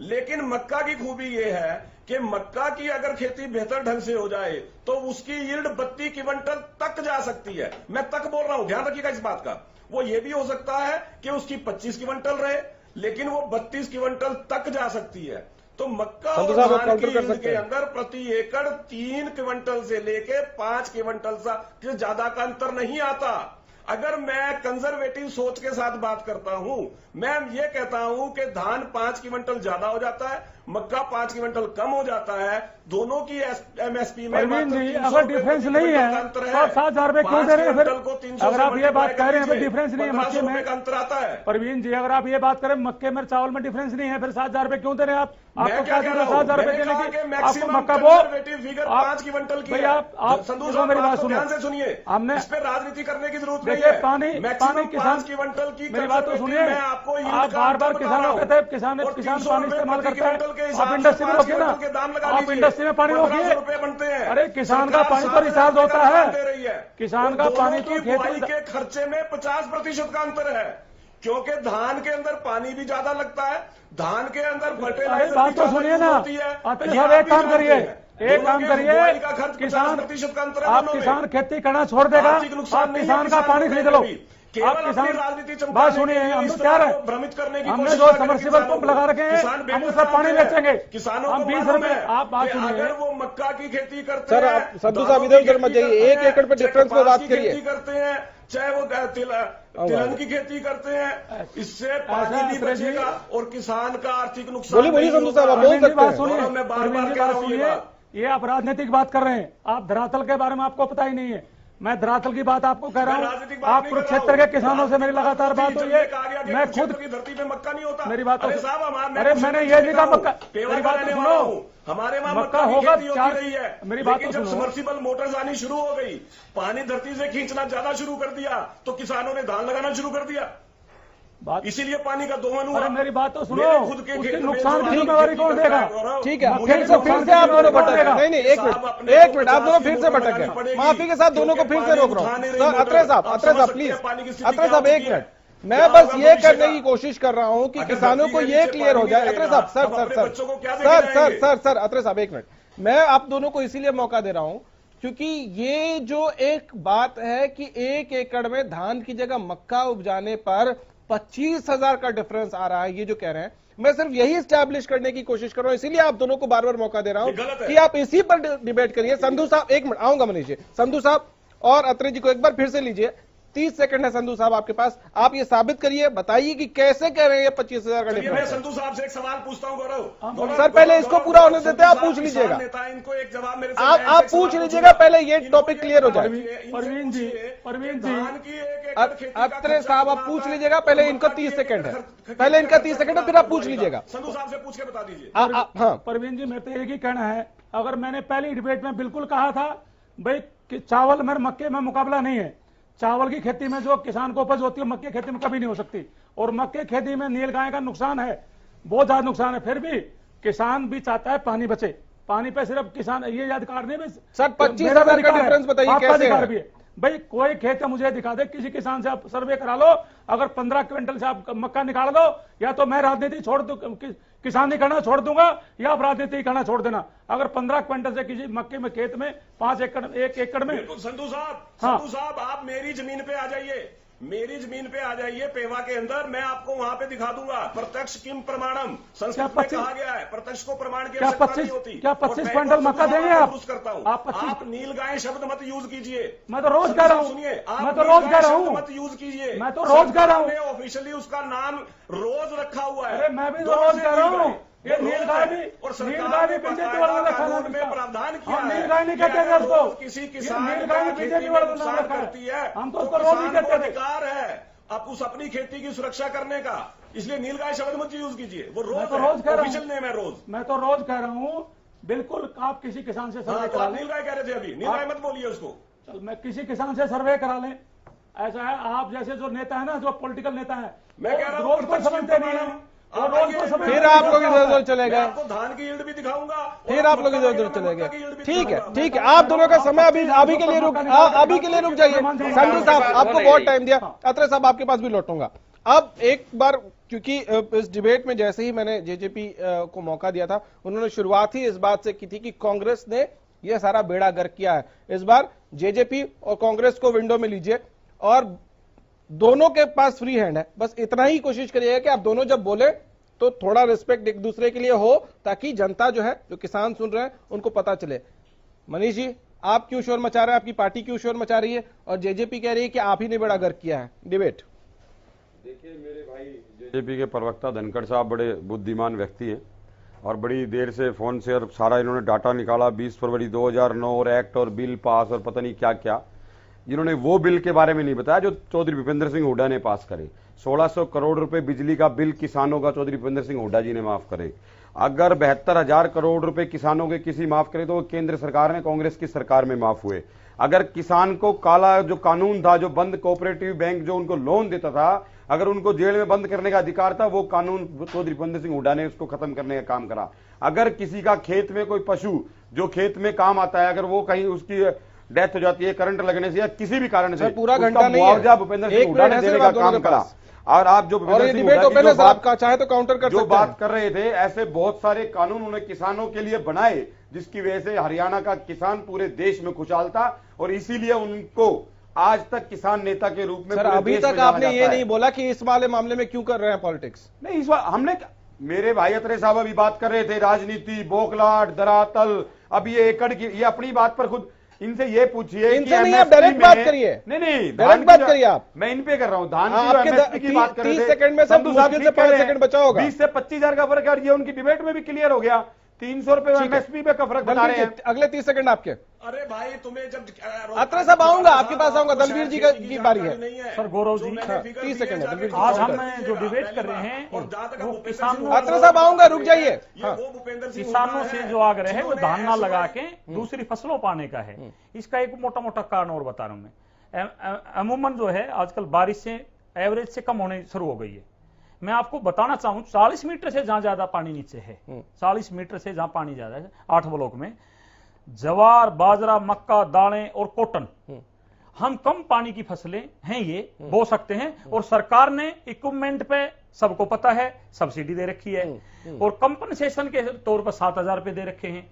लेकिन मक्का की खूबी यह है कि मक्का की अगर खेती बेहतर ढंग से हो जाए तो उसकी यील्ड 32 क्विंटल तक जा सकती है। मैं तक बोल रहा हूं, ध्यान रखिएगा इस बात का। वो ये भी हो सकता है कि उसकी 25 क्विंटल रहे, लेकिन वो 32 क्विंटल तक जा सकती है। तो मक्का और धान की यील्ड के अंदर प्रति एकड़ 3 क्विंटल से लेके 5 क्विंटल से ज्यादा का अंतर नहीं आता। अगर मैं कंजर्वेटिव सोच के साथ बात करता हूं, मैं ये कहता हूं कि धान 5 क्विंटल ज्यादा हो जाता है, मक्का 5 क्विंटल कम हो जाता है, दोनों की एमएसपी में परवीन जी, अगर डिफरेंस नहीं है तो 7,000 रुपए क्यों दे रहे हैं? फिर अगर आप ये बात कह रहे हैं डिफरेंस नहीं है मक्के में, अंतर आता है। परवीन जी, अगर आप ये बात करें मक्के में चावल में डिफरेंस नहीं है, फिर 7,000 रुपए क्यों दे रहे हैं आप? आपको क्या 7,000 रुपए देने की? आपको मक्का वो 5 क्विंटल की भैया आप संधू साहब मेरी बात सुनो, ध्यान से सुनिए, हमने इस पे राजनीति करने की जरूरत नहीं देखिए है। पानी किसान 5 क्विंटल की मेरी बात तो सुनिए, मैं आपको आप बार किसानों कहते हैं किसान पानी इस्तेमाल करता है, आप इंडस्ट्री में रोकिए ना, आप इंडस्ट्री में पानी रोकिए। बनते हैं, अरे किसान का पानी तो रिचार्ज होता है, किसान का पानी तो खेती के खर्चे में 50% का अंतर है, क्योंकि धान के अंदर पानी भी ज्यादा लगता है, धान के अंदर फर्टिलाइजर बात तो सुनिए ना, आप एक काम करिए, किसान आप किसान खेती करना छोड़ देगा, आप किसान का पानी खरीद लो, आप किसान राजनीति बात सुनिए, हम तो क्या रहे भ्रमित करने की हमने जो समर्सिबल पंप लगा रखे हैं हम उसका पानी बेचेंगे, किसानों हम 20 रुपए। आप बात सुनिए, अगर वो मक्का की खेती करते सर, हैं, आप संधू साहब इधर उधर मत जाइए, 1 एकड़ पे डिफरेंस पे बात करिए। खेती करते हैं, चाहे वो तिलहन की खेती करते हैं, इससे पानी भी बचेगा और किसान का आर्थिक नुकसान। बोलिए संधू साहब, आप बोल सकते हैं। सुनिए, मैं बार-बार कह रहा हूं ये बात। ये आप राजनीतिक बात कर रहे हैं, आप धरातल के बारे में आपको पता ही नहीं है। मैं धरातल की बात आपको कह रहा हूँ, आप कुरुक्षेत्र के किसानों से मेरी लगातार बात हुई है, मैं खुद की धरती पे मक्का नहीं होता। मेरी बात तो साहब, अरे मैंने ये नहीं कहा मक्का, मेरी बात तो सुनो, हमारे वहां मक्का होगा खेती होती रही है, मेरी बात तो जब सुनो। सबमर्सिबल मोटर्स आनी शुरू हो गई, पानी धरती से खींचना ज्यादा शुरू कर दिया, तो किसानों ने धान लगाना शुरू कर दिया, इसीलिए पानी का दोहन हुआ। अरे मेरी बात तो सुनो, खुद के उसके नुकसान की जिम्मेवारी कौन देगा? ठीक है, फिर से आप दोनों भटक गए। नहीं, एक मिनट, आप दोनों फिर से भटक गए। माफी के साथ दोनों को फिर से रोक रहा हूँ। सर अत्रे साहब प्लीज, अत्रे साहब 1 मिनट, मैं बस ये करने की कोशिश कर रहा हूं कि किसानों को ये क्लियर हो जाए। अत्रे साहब, सर अत्रे साहब 1 मिनट, मैं आप दोनों को इसीलिए मौका दे रहा हूं क्योंकि ये जो एक बात है कि 1 एकड़ में धान की जगह मक्का उपजाने पर 25,000 का डिफरेंस आ रहा है, ये जो कह रहे हैं, मैं सिर्फ यही स्टैब्लिश करने की कोशिश कर रहा हूं, इसीलिए आप दोनों को बार बार मौका दे रहा हूं कि आप इसी पर डिबेट करिए। संधू साहब 1 मिनट, आऊंगा मनीष जी, संधू साहब और अत्रे जी को एक बार फिर से लीजिए, 30 सेकंड है संधू साहब आपके पास, आप ये साबित करिए, बताइए कि कैसे कह रहे हैं 25,000 का डिफरेंस। मैं संधू साहब से एक सवाल पूछता हूं गौरव। सर पहले इसको पूरा होने देते हैं, आप पूछ लीजिएगा, आप पूछ लीजिएगा, पहले ये टॉपिक क्लियर हो जाए। परवीन जी, अत्रे साहब आप पूछ लीजिएगा, पहले इनको 30 सेकंड है, पहले इनका 30 सेकंड है, फिर आप पूछ लीजिएगा। संधू साहब से पूछ के बता दीजिए। हाँ परवीन जी, मेरे तो एक ही कहना है, अगर मैंने पहली डिबेट में बिल्कुल कहा था भाई कि चावल में मक्के में मुकाबला नहीं है, चावल की खेती में जो किसान को उपज होती है मक्के खेती में कभी नहीं हो सकती, और मक्के खेती में नीलगाय का नुकसान है, बहुत ज्यादा नुकसान है, फिर भी किसान भी चाहता है पानी बचे, पानी पे सिर्फ किसान ये अधिकार नहीं। सर 25,000 का डिफरेंस बताइए कैसे है? भी है भाई, कोई खेत है मुझे दिखा दे, किसी किसान से आप सर्वे करा लो, अगर 15 क्विंटल से आप मक्का निकाल दो, या तो मैं राजनीति छोड़ दूं, किसानी करना छोड़ दूंगा, या आप राजनीति करना छोड़ देना। अगर 15 क्विंटल से किसी मक्के में खेत में 1 एकड़ में। संधू साहब आप मेरी जमीन पे आ जाइए, मेरी जमीन पे आ जाइए, पेवा के अंदर, मैं आपको वहां पे दिखा दूंगा। प्रत्यक्ष किम प्रमाणम संस्कृत में कहा गया है, प्रत्यक्ष को प्रमाण की आवश्यकता नहीं होती। क्या 25 क्विंटल मक्का देंगे आप? करता हूँ, आप नीलगाय शब्द मत यूज कीजिए। मैं तो रोज कह रहा हूँ, सुनिए, मैं तो रोज कह रहा हूँ, मत यूज कीजिए, मैं तो रोज कह रहा हूँ, ऑफिशियली उसका नाम रोज रखा हुआ है। अरे मैं भी तो रोज कह रहा हूँ, ये नीलगाय भी, नीलगाय भी बीजेपी वालों ने कानून में प्रावधान किया है। नीलगाय नहीं कहते थे उसको, किसी किसान नीलगाय बीजेपी वालों ने रखा है, हम तो उसको रोज ही कहते थे। अधिकार है आप उस अपनी खेती की सुरक्षा करने का, इसलिए नीलगाय शब्द मत यूज कीजिए, वो रोज कह रहा हूं, नेम है रोज। मैं तो रोज कह रहा हूँ, बिल्कुल आप किसी किसान से सर्वे करा लें। नीलगाय कह रहे थे अभी, नीलगाय मत बोलिए उसको। चल मैं किसी किसान से सर्वे करा लें, ऐसा है आप जैसे जो नेता है ना, जो पॉलिटिकल नेता है, मैं कह रहा हूँ रोज को समझते नहीं है, फिर आप लोग इधर उधर चले गए, आपको धान की यील्ड भी दिखाऊंगा, फिर आप लोग इधर उधर चले गए। ठीक है, आप दोनों का समय अभी के लिए रुक जाइए। संधू साहब आपको बहुत टाइम दिया, अत्रे साहब आपके पास भी लौटूंगा। अब एक बार, क्योंकि इस डिबेट में जैसे ही मैंने जेजेपी को मौका दिया था, उन्होंने शुरुआत ही इस बात से की थी कि कांग्रेस ने यह सारा बेड़ा गर्क किया है। इस बार जेजेपी और कांग्रेस को विंडो में लीजिए और दोनों के पास फ्री हैंड है, बस इतना ही कोशिश करिएगा कि आप दोनों जब बोले तो थोड़ा रिस्पेक्ट एक दूसरे के लिए हो, ताकि जनता जो है, जो किसान सुन रहे हैं, उनको पता चले। मनीष जी, आप क्यों शोर मचा रहे हैं, आपकी पार्टी क्यों शोर मचा रही है, और जेजेपी कह रही है कि आप ही ने बेड़ा गर्क किया है? डिबेट देखिए मेरे भाई जेजेपी के प्रवक्ता धनखड़ साहब बड़े बुद्धिमान व्यक्ति हैं, और बड़ी देर से फोन से और सारा इन्होंने डाटा निकाला 20 फरवरी 2009 और एक्ट और बिल पास और पता नहीं क्या क्या। जिन्होंने वो बिल के बारे में नहीं बताया जो चौधरी भूपेंद्र सिंह हुड्डा ने पास करे। 1600 करोड़ रुपए बिजली का बिल किसानों का चौधरी भूपेंद्र सिंह हुड्डा जी ने माफ करे। अगर 72,000 करोड़ रुपए किसानों के किसी माफ करे तो वो केंद्र सरकार ने कांग्रेस की सरकार में माफ हुए। अगर किसान को काला जो कानून था, जो बंद कोऑपरेटिव बैंक जो उनको लोन देता था, अगर उनको जेल में बंद करने का अधिकार था, वो कानून चौधरी भूपेंद्र सिंह हुड्डा ने उसको खत्म करने का काम करा। अगर किसी का खेत में कोई पशु जो खेत में काम आता है, अगर वो कहीं उसकी डेथ हो जाती है करंट लगने से या किसी भी कारण से, पूरा घंटा नहीं मुआवजा भूपेंद्र सिंह हुड्डा ने देने का काम करा। और आप जो चाहे तो काउंटर कर जो बात कर रहे थे, ऐसे बहुत सारे कानून उन्होंने किसानों के लिए बनाए जिसकी वजह से हरियाणा का किसान पूरे देश में खुशहाल था और इसीलिए उनको आज तक किसान नेता के रूप में। सर अभी तक आपने ये नहीं बोला कि इस वाले मामले में क्यों कर रहे हैं पॉलिटिक्स। नहीं, इस बार हमने, मेरे भाई अत्रे साहब अभी बात कर रहे थे राजनीति, बौखलाहट, धरातल। अब ये एकड़ की, ये अपनी बात पर खुद इनसे ये पूछिए, इनसे नहीं, आप डायरेक्ट बात करिए। नहीं डायरेक्ट बात करिए आप। मैं इन पे कर रहा हूँ। धान की बात कर रहे थे, 30 सेकंड में सब मुश्किल से 5 सेकंड बचा होगा। 20 से 25,000 का फर्क है, ये उनकी डिबेट में भी क्लियर हो गया। 300 रुपए एमएसपी पे का फर्क बता रहे हैं। अगले 30 सेकंड आपके। अरे भाई तुम्हें जब अत्रे साहब आऊंगा, आपके पास आऊंगा। दलवीर जी की बारी है। सर गौरव जी, 30 सेकंड है दलवीर जी। आज हम जो डिबेट कर रहे हैं वो किसानों, अत्रे साहब आऊंगा, रुक जाइए। किसानों से जो आग्रह है वो धान ना लगा के दूसरी फसलों पाने का है। इसका एक मोटा मोटा कारण और बता रहा हूं मैं। अमूमन जो है आजकल बारिश से एवरेज से कम होने शुरू हो गई है। मैं आपको बताना चाहूं 40 मीटर से जहां ज्यादा पानी नीचे है, 40 मीटर से जहां पानी ज्यादा है, 8 ब्लॉक में जवार, बाजरा, मक्का, दालें और कॉटन, हम कम पानी की फसलें हैं, ये बो सकते हैं। और सरकार ने इक्विपमेंट पे सबको पता है सब्सिडी दे रखी है और कंपनसेशन के तौर पर 7,000 रुपए दे रखे हैं।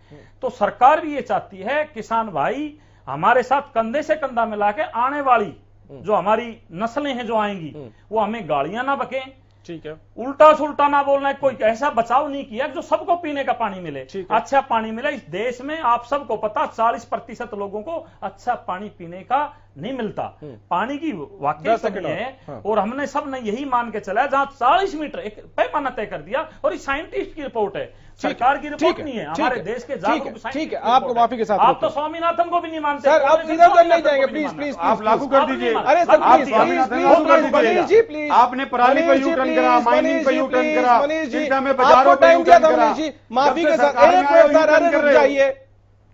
तो सरकार भी ये चाहती है किसान भाई हमारे साथ कंधे से कंधा मिला के आने वाली जो हमारी नस्लें हैं जो आएंगी वो हमें गाड़ियां ना बकें। ठीक है, उल्टा सुल्टा ना बोलना है। कोई ऐसा बचाव नहीं किया जो सबको पीने का पानी मिले, अच्छा पानी मिले। इस देश में आप सबको पता 40% लोगों को अच्छा पानी पीने का नहीं मिलता। पानी की वाकई कमी है। हाँ। और हमने सब ने यही मान के चला जहां 40 मीटर एक पैमाना तय कर दिया और इस साइंटिस्ट की रिपोर्ट है, सरकार की रिपोर्ट नहीं है, हमारे देश के जागरूक। ठीक है, आपको माफी के साथ आप तो स्वामीनाथन को भी नहीं मानते सर। आप इधर उधर नहीं जाएंगे, प्लीज प्लीज आप लागू कर दीजिए। अरे सर प्लीज प्लीज, आपने पराली पर यू टर्न करा, माइनिंग पर यू टर्न करा, शिक्षा में आपको बाजारों पर टाइम यू दिया टर्न था करा। मनीष जी, माफी के साथ। एक मिनट सर, अरे रुक जाइए।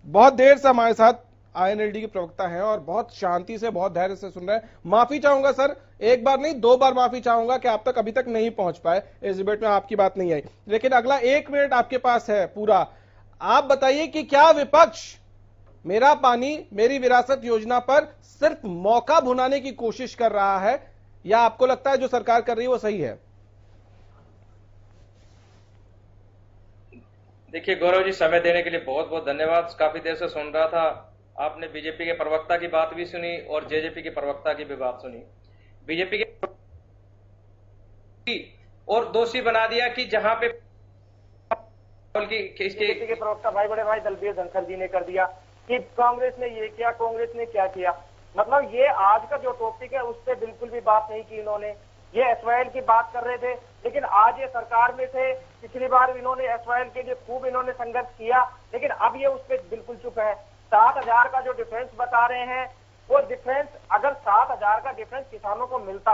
बहुत देर से हमारे साथ आईएनएलडी के प्रवक्ता हैं और बहुत शांति से, बहुत धैर्य से सुन रहे हैं। माफी चाहूंगा सर, एक बार नहीं 2 बार माफी चाहूंगा कि आप तक अभी तक नहीं पहुंच पाए, इस डिबेट में आपकी बात नहीं आई। लेकिन अगला 1 मिनट आपके पास है पूरा। आप बताइए कि क्या विपक्ष मेरा पानी मेरी विरासत योजना पर सिर्फ मौका भुनाने की कोशिश कर रहा है या आपको लगता है जो सरकार कर रही है वो सही है? देखिए गौरव जी, समय देने के लिए बहुत बहुत धन्यवाद। काफी देर से सुन रहा था। आपने बीजेपी के प्रवक्ता की बात भी सुनी और जेजेपी के प्रवक्ता की भी बात सुनी। बीजेपी के और दोषी बना दिया कि जहां पे बीजेपी के प्रवक्ता भाई बड़े भाई दलबीर धनखड़ जी ने कर दिया कि कांग्रेस ने ये किया, कांग्रेस ने क्या किया। मतलब ये आज का जो टॉपिक है उस पर बिल्कुल भी बात नहीं की इन्होंने। ये एसवाईएल की बात कर रहे थे, लेकिन आज ये सरकार में थे। पिछली बार इन्होंने एसवाईएल के लिए खूब इन्होंने संघर्ष किया, लेकिन अब ये उस पर बिल्कुल चुप है। 7,000 का जो डिफरेंस बता रहे हैं वो डिफरेंस, अगर 7,000 का डिफरेंस किसानों को मिलता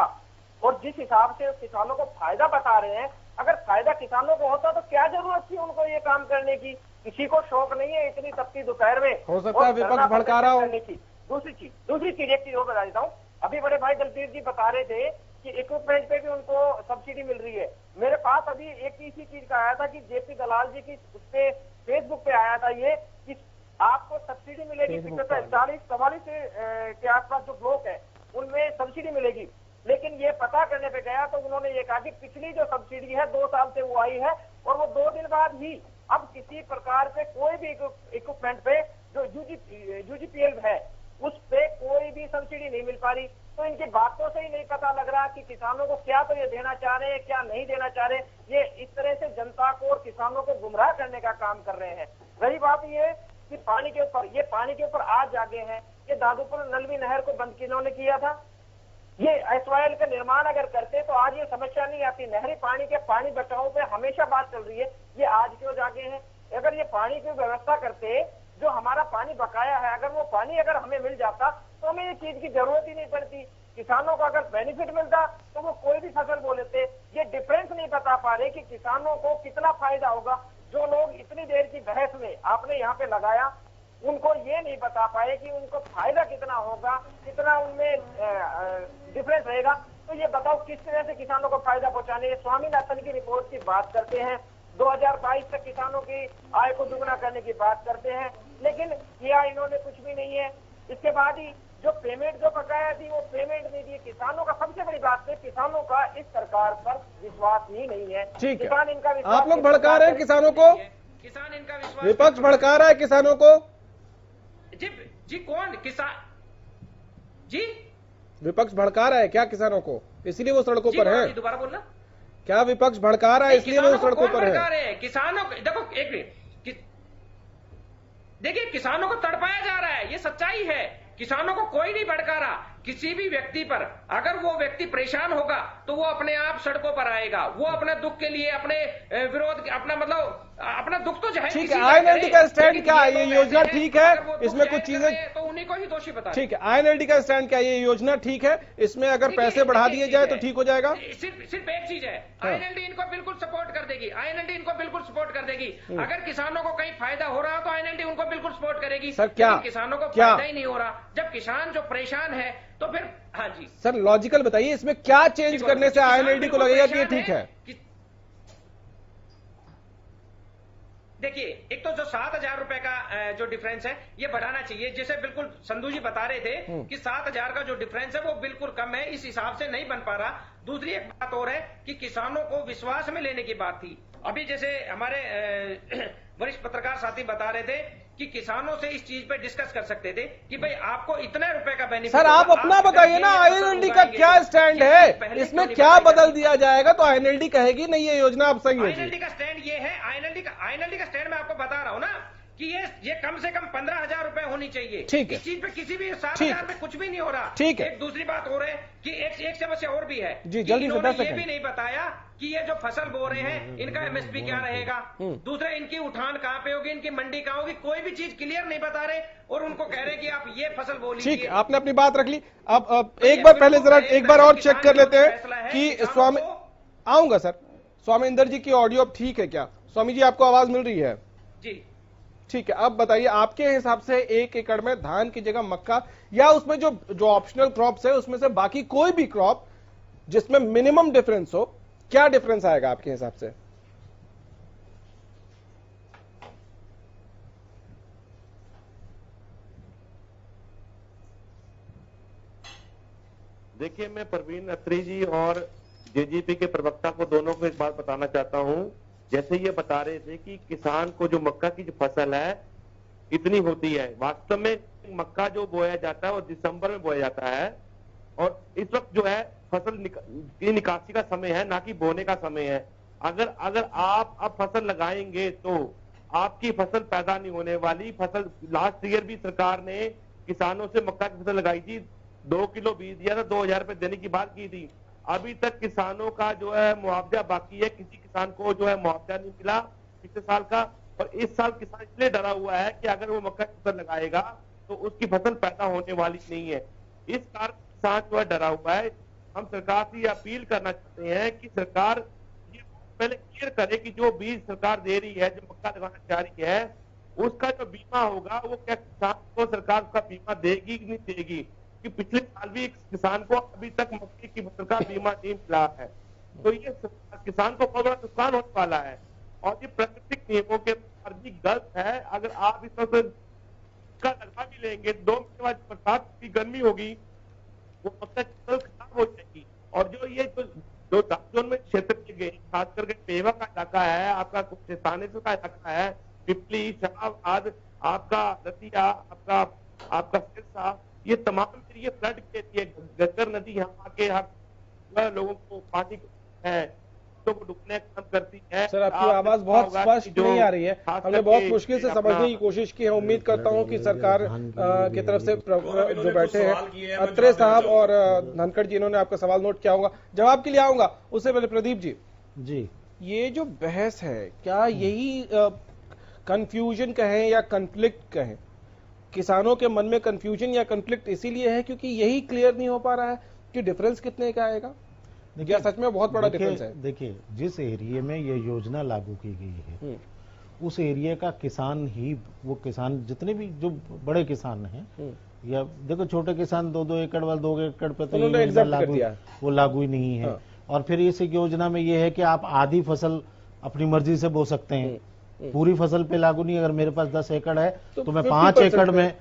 और जिस हिसाब से किसानों को फायदा बता रहे हैं, अगर फायदा किसानों को होता तो क्या जरूरत थी उनको ये काम करने की। किसी को शौक नहीं है इतनी तपती दोपहर में, हो सकता है विपक्ष भड़का रहा हो। दूसरी चीज एक चीज और बता देता हूँ। अभी बड़े भाई दलबीर जी बता रहे थे कि इक्विपमेंट पे भी उनको सब्सिडी मिल रही है। मेरे पास अभी एक इसी चीज का आया था कि जेपी दलाल जी की उस पे फेसबुक पे आया था ये कि आपको सब्सिडी मिलेगी 40-44 के आसपास जो ब्लॉक है उनमें सब्सिडी मिलेगी। लेकिन ये पता करने पे गया तो उन्होंने ये कहा कि पिछली जो सब्सिडी है 2 साल से वो आई है और वो 2 दिन बाद ही अब किसी प्रकार से कोई भी इक्विपमेंट पे जो यूजीपीएल है उस पे कोई भी सब्सिडी नहीं मिल पा रही। तो इनकी बातों से ही नहीं पता लग रहा कि किसानों को क्या तो ये देना चाह रहे हैं, क्या नहीं देना चाह रहे। ये इस तरह से जनता को और किसानों को गुमराह करने का काम कर रहे हैं। रही बात ये कि पानी के ऊपर आज जागे हैं। ये दादूपुर नलवी नहर को बंद किन्होंने किया था? ये SYL का निर्माण अगर करते तो आज ये समस्या नहीं आती। नहरी पानी के पानी बचाओ पे हमेशा बात चल रही है, ये आज क्यों जागे हैं? अगर ये पानी की व्यवस्था करते, जो हमारा पानी बकाया है, अगर वो पानी अगर हमें मिल जाता तो हमें ये चीज की जरूरत ही नहीं पड़ती। किसानों को अगर बेनिफिट मिलता तो वो कोई भी फसल बो लेते। ये डिफरेंस नहीं बता पा रहे कि किसानों को कितना फायदा होगा। जो लोग इतनी देर की बहस में आपने यहाँ पे लगाया, उनको ये नहीं बता पाए कि उनको फायदा कितना होगा, कितना उनमें डिफरेंस रहेगा। तो ये बताओ किस तरह से किसानों को फायदा पहुंचाने। स्वामीनाथन की रिपोर्ट की बात करते हैं, 2022 तक किसानों की आय को दुगना करने की बात करते हैं, लेकिन किया इन्होंने कुछ भी नहीं है। इसके बाद ही जो पेमेंट जो बकाया थी वो पेमेंट नहीं दी। किसानों का सबसे बड़ी बात है, किसानों का इस सरकार पर विश्वास ही नहीं है। ठीक है, किसान इनका विश्वास, आप लोग भड़का रहे हैं किसानों को, किसान इनका विश्वास, विपक्ष भड़का रहा है किसानों को। जी कौन किसान? जी विपक्ष भड़का रहा है क्या किसानों को, इसलिए वो सड़कों पर है? दोबारा बोलना। क्या विपक्ष भड़का रहा है इसलिए वो सड़कों पर है? किसानों को देखो, एक मिनट, देखिए किसानों को तड़पाया जा रहा है, ये सच्चाई है। किसानों को कोई नहीं भड़का रहा। किसी भी व्यक्ति पर अगर वो व्यक्ति परेशान होगा तो वो अपने आप सड़कों पर आएगा। वो अपने दुख के लिए, अपने विरोध, अपना मतलब अपना दुख तो जाहिर ठीक है। INLD का स्टैंड क्या है? ये योजना ठीक है, इसमें कुछ चीजें तो उन्हीं को ही दोषी बता। ठीक है, INLD का स्टैंड क्या, ये योजना ठीक है, इसमें अगर पैसे बढ़ा दिए जाए तो ठीक हो जाएगा? सिर्फ एक चीज है, INLD इनको बिल्कुल सपोर्ट कर देगी। INLD इनको बिल्कुल सपोर्ट कर देगी। अगर किसानों को कहीं फायदा हो रहा हो तो INLD उनको बिल्कुल सपोर्ट करेगी। सर क्या किसानों को फायदा ही नहीं हो रहा, जब किसान जो परेशान है तो फिर हाँ जी सर लॉजिकल बताइए, इसमें क्या चेंज करने से INLD को लगेगा कि ये ठीक है? देखिए, एक तो जो 7,000 रुपए का जो डिफरेंस है ये बढ़ाना चाहिए, जैसे बिल्कुल संधू जी बता रहे थे कि 7,000 का जो डिफरेंस है वो बिल्कुल कम है, इस हिसाब से नहीं बन पा रहा। दूसरी एक बात और है कि किसानों को विश्वास में लेने की बात थी। अभी जैसे हमारे वरिष्ठ पत्रकार साथी बता रहे थे कि किसानों से इस चीज पे डिस्कस कर सकते थे कि भाई आपको इतने रुपए का बेनिफिट। सर आप अपना बताइए ना, INLD का क्या स्टैंड है, इसमें क्या बदल दिया जाएगा तो INLD कहेगी नहीं ये योजना अब सही होगी। INLD का स्टैंड ये है, INLD का स्टैंड मैं आपको बता रहा हूँ ना कि ये कम से कम 15,000 रुपए होनी चाहिए। ठीक है, इस चीज पे किसी भी 7,000 में कुछ भी नहीं हो रहा। ठीक है। एक दूसरी बात हो रही है कि एक समस्या और भी है जी, जल्दी से 10 ये भी नहीं बताया कि ये जो फसल बो रहे हैं इनका MSP क्या रहेगा, दूसरा इनकी उठान कहाँ पे होगी, इनकी मंडी कहाँ होगी, कोई भी चीज क्लियर नहीं बता रहे और उनको कह रहे कि आप ये फसल बो लीजिए। ठीक है, आपने अपनी बात रख ली। अब एक बार पहले जरा एक बार और चेक कर लेते हैं कि स्वामी, आऊंगा सर, स्वामी इंदर जी की ऑडियो अब ठीक है क्या? स्वामी जी आपको आवाज मिल रही है? जी ठीक है। अब बताइए आपके हिसाब से 1 एकड़ में धान की जगह मक्का या उसमें जो ऑप्शनल क्रॉप्स है उसमें से बाकी कोई भी क्रॉप जिसमें मिनिमम डिफरेंस हो, क्या डिफरेंस आएगा आपके हिसाब से? देखिए, मैं परवीन अत्री जी और JGP के प्रवक्ता को दोनों को एक बात बताना चाहता हूं। जैसे ये बता रहे थे कि किसान को जो मक्का की जो फसल है इतनी होती है, वास्तव में मक्का जो बोया जाता है वो दिसंबर में बोया जाता है और इस वक्त जो है फसल की निकासी का समय है, ना कि बोने का समय है। अगर आप अब फसल लगाएंगे तो आपकी फसल पैदा नहीं होने वाली। फसल लास्ट ईयर भी सरकार ने किसानों से मक्का की फसल लगाई थी, 2 किलो बीज दिया था, 2,000 रुपए देने की बात की थी। अभी तक किसानों का जो है मुआवजा बाकी है, किसी किसान को जो है मुआवजा नहीं मिला पिछले साल का। और इस साल किसान इसलिए डरा हुआ है कि अगर वो मक्का की फसल लगाएगा तो उसकी फसल पैदा होने वाली नहीं है। इस कारण किसान जो है डरा हुआ है। हम सरकार से ये अपील करना चाहते हैं कि सरकार ये पहले क्लियर करे कि जो बीज सरकार दे रही है, जो मक्का लगाना चाह रही है, उसका जो बीमा होगा वो क्या किसान को सरकार उसका बीमा देगी कि नहीं देगी? कि पिछले साल भी एक किसान को अभी तक मक्के की फसल का बीमा नहीं मिला है, तो ये किसान को बहुत बड़ा नुकसान होने वाला है। और ये प्राकृतिक नियमों के भी गलत है। अगर आप इस वक्त लगा भी लेंगे, 2 महीने बाद बरसात की गर्मी होगी, वो मक्का की फसल खराब हो जाएगी। और जो ये जो जोन में क्षेत्र के गए, खास करके पेवा का इलाका है, आपका थानेसर का इलाका है, पिपली, शराब आदि, आपका रतिया, आपका सिरसा, ये तमाम ये फ्लड के लिए गग्गर नदी यहाँ आके हर लोगों को पानी है। फसलों को डूबने का काम करती है। सर, आपकी आवाज बहुत स्पष्ट नहीं आ रही है, हमने बहुत मुश्किल से समझने की कोशिश की है। उम्मीद करता हूं कि सरकार की तरफ से जो बैठे हैं अत्रे साहब और धनखड़ जी, इन्होंने आपका सवाल नोट किया होगा। जवाब के लिए आऊंगा, उससे पहले प्रदीप जी, ये जो बहस है, क्या यही कंफ्यूजन कहें या कन्फ्लिक्ट कहें, किसानों के मन में कंफ्यूजन या कन्फ्लिक्ट इसीलिए है क्योंकि यही क्लियर नहीं हो पा रहा है कि डिफरेंस कितने का आएगा? क्या सच में बहुत बड़ा डिफरेंस है? देखिए, जिस एरिया में ये योजना लागू की गई है उस एरिया का किसान ही, वो किसान जितने भी जो बड़े किसान हैं, या देखो छोटे किसान 2-2 एकड़ वाले 2 एकड़ पे तो योजना लागू, वो लागू ही नहीं है। और फिर इस योजना में ये है कि आप आधी फसल अपनी मर्जी से बो सकते हैं, पूरी फसल पे लागू नहीं। अगर मेरे पास 10 एकड़ है तो मैं 5 एकड़ में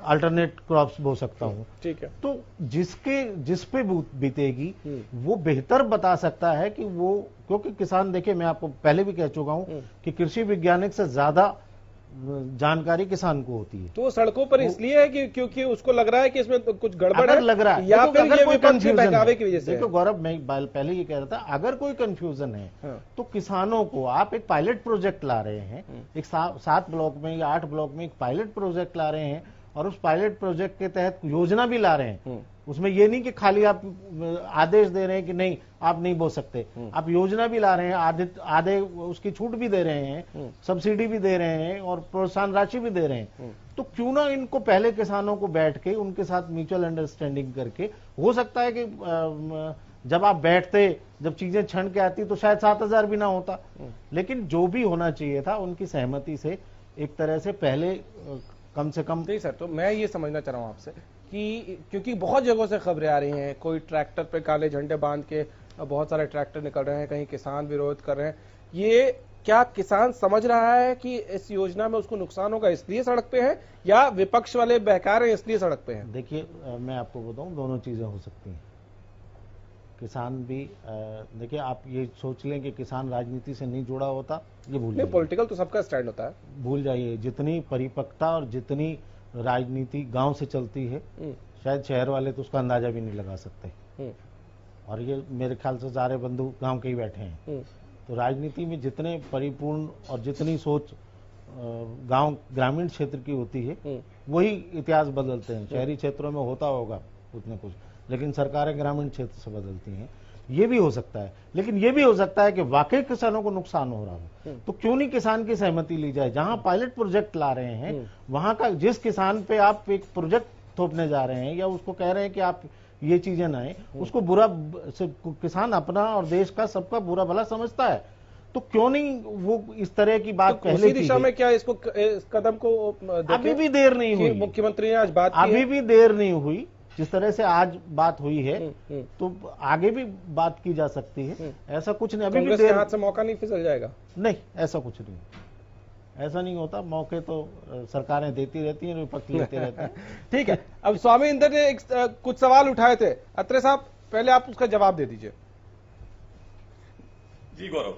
अल्टरनेट क्रॉप्स बो सकता हूँ। ठीक है। तो जिस पे बीतेगी वो बेहतर बता सकता है कि वो, क्योंकि किसान, देखिए मैं आपको पहले भी कह चुका हूँ कि कृषि वैज्ञानिक से ज्यादा जानकारी किसान को होती है। तो वो सड़कों पर इसलिए है कि क्योंकि उसको लग रहा है कि इसमें तो कुछ गड़बड़ है, लग रहा है, या फिर ये विपक्ष के बहकावे की वजह से? देखो गौरव, मैं पहले ये कह रहा था, अगर कोई कंफ्यूजन है तो किसानों को आप एक पायलट प्रोजेक्ट ला रहे हैं, एक 7 ब्लॉक में या 8 ब्लॉक में एक पायलट प्रोजेक्ट ला रहे हैं, और उस पायलट प्रोजेक्ट के तहत योजना भी ला रहे हैं। उसमें ये नहीं कि खाली आप आदेश दे रहे हैं कि नहीं आप नहीं बो सकते, आप योजना भी ला रहे हैं, आधे उसकी छूट भी दे रहे हैं, सब्सिडी भी दे रहे हैं और प्रोत्साहन राशि भी दे रहे हैं। तो क्यों ना इनको पहले किसानों को बैठ के उनके साथ म्यूचुअल अंडरस्टैंडिंग करके, हो सकता है कि जब आप बैठते, जब चीजें छन के आती तो शायद 7,000 भी ना होता, लेकिन जो भी होना चाहिए था उनकी सहमति से एक तरह से पहले कम से कम। नहीं सर, तो मैं ये समझना चाह रहा हूं आपसे कि क्योंकि बहुत जगहों से खबरें आ रही हैं, कोई ट्रैक्टर पे काले झंडे बांध के बहुत सारे ट्रैक्टर निकल रहे हैं, कहीं किसान विरोध कर रहे हैं, ये क्या किसान समझ रहा है कि इस योजना में उसको नुकसान होगा इसलिए सड़क पे है, या विपक्ष वाले बहका रहे हैं इसलिए सड़क पे है? देखिए, मैं आपको बताऊं, दोनों चीजें हो सकती हैं। किसान भी, देखिए आप ये सोच लें कि किसान राजनीति से नहीं जुड़ा होता, ये भूल जाइए। पॉलिटिकल तो सबका स्टैंड होता है, भूल जाइए। जितनी परिपक्वता और जितनी राजनीति गांव से चलती है, शायद शहर वाले तो उसका अंदाजा भी नहीं लगा सकते। और ये मेरे ख्याल से सारे बंधु गांव के ही बैठे हैं। तो राजनीति में जितने परिपूर्ण और जितनी सोच गांव ग्रामीण क्षेत्र की होती है, वही इतिहास बदलते हैं। शहरी क्षेत्रों में होता होगा कुछ न कुछ, लेकिन सरकारें ग्रामीण क्षेत्र से बदलती हैं। ये भी हो सकता है, लेकिन ये भी हो सकता है कि वाकई किसानों को नुकसान हो रहा हो, तो क्यों नहीं किसान की सहमति ली जाए। जहां पायलट प्रोजेक्ट ला रहे हैं, वहां का जिस किसान पे आप एक प्रोजेक्ट थोपने जा रहे हैं या उसको कह रहे हैं कि आप ये चीजें ना आए, उसको बुरा, किसान अपना और देश का सबका बुरा भला समझता है, तो क्यों नहीं वो इस तरह की बात तो पहले दिशा में क्या इसको इस कदम को अभी भी देर नहीं हुई। मुख्यमंत्री ने आज बात की, अभी भी देर नहीं हुई। जिस तरह से आज बात हुई है तो आगे भी बात की जा सकती है, ऐसा कुछ नहीं। अभी भी देर, हाथ से मौका नहीं फिसल जाएगा? नहीं, ऐसा कुछ नहीं, ऐसा नहीं होता। मौके तो सरकारें देती रहती हैं, विपक्ष लेते रहते हैं। ठीक है, अब स्वामी इंदर ने कुछ सवाल उठाए थे, अत्रे साहब पहले आप उसका जवाब दे दीजिए। जी गौरव,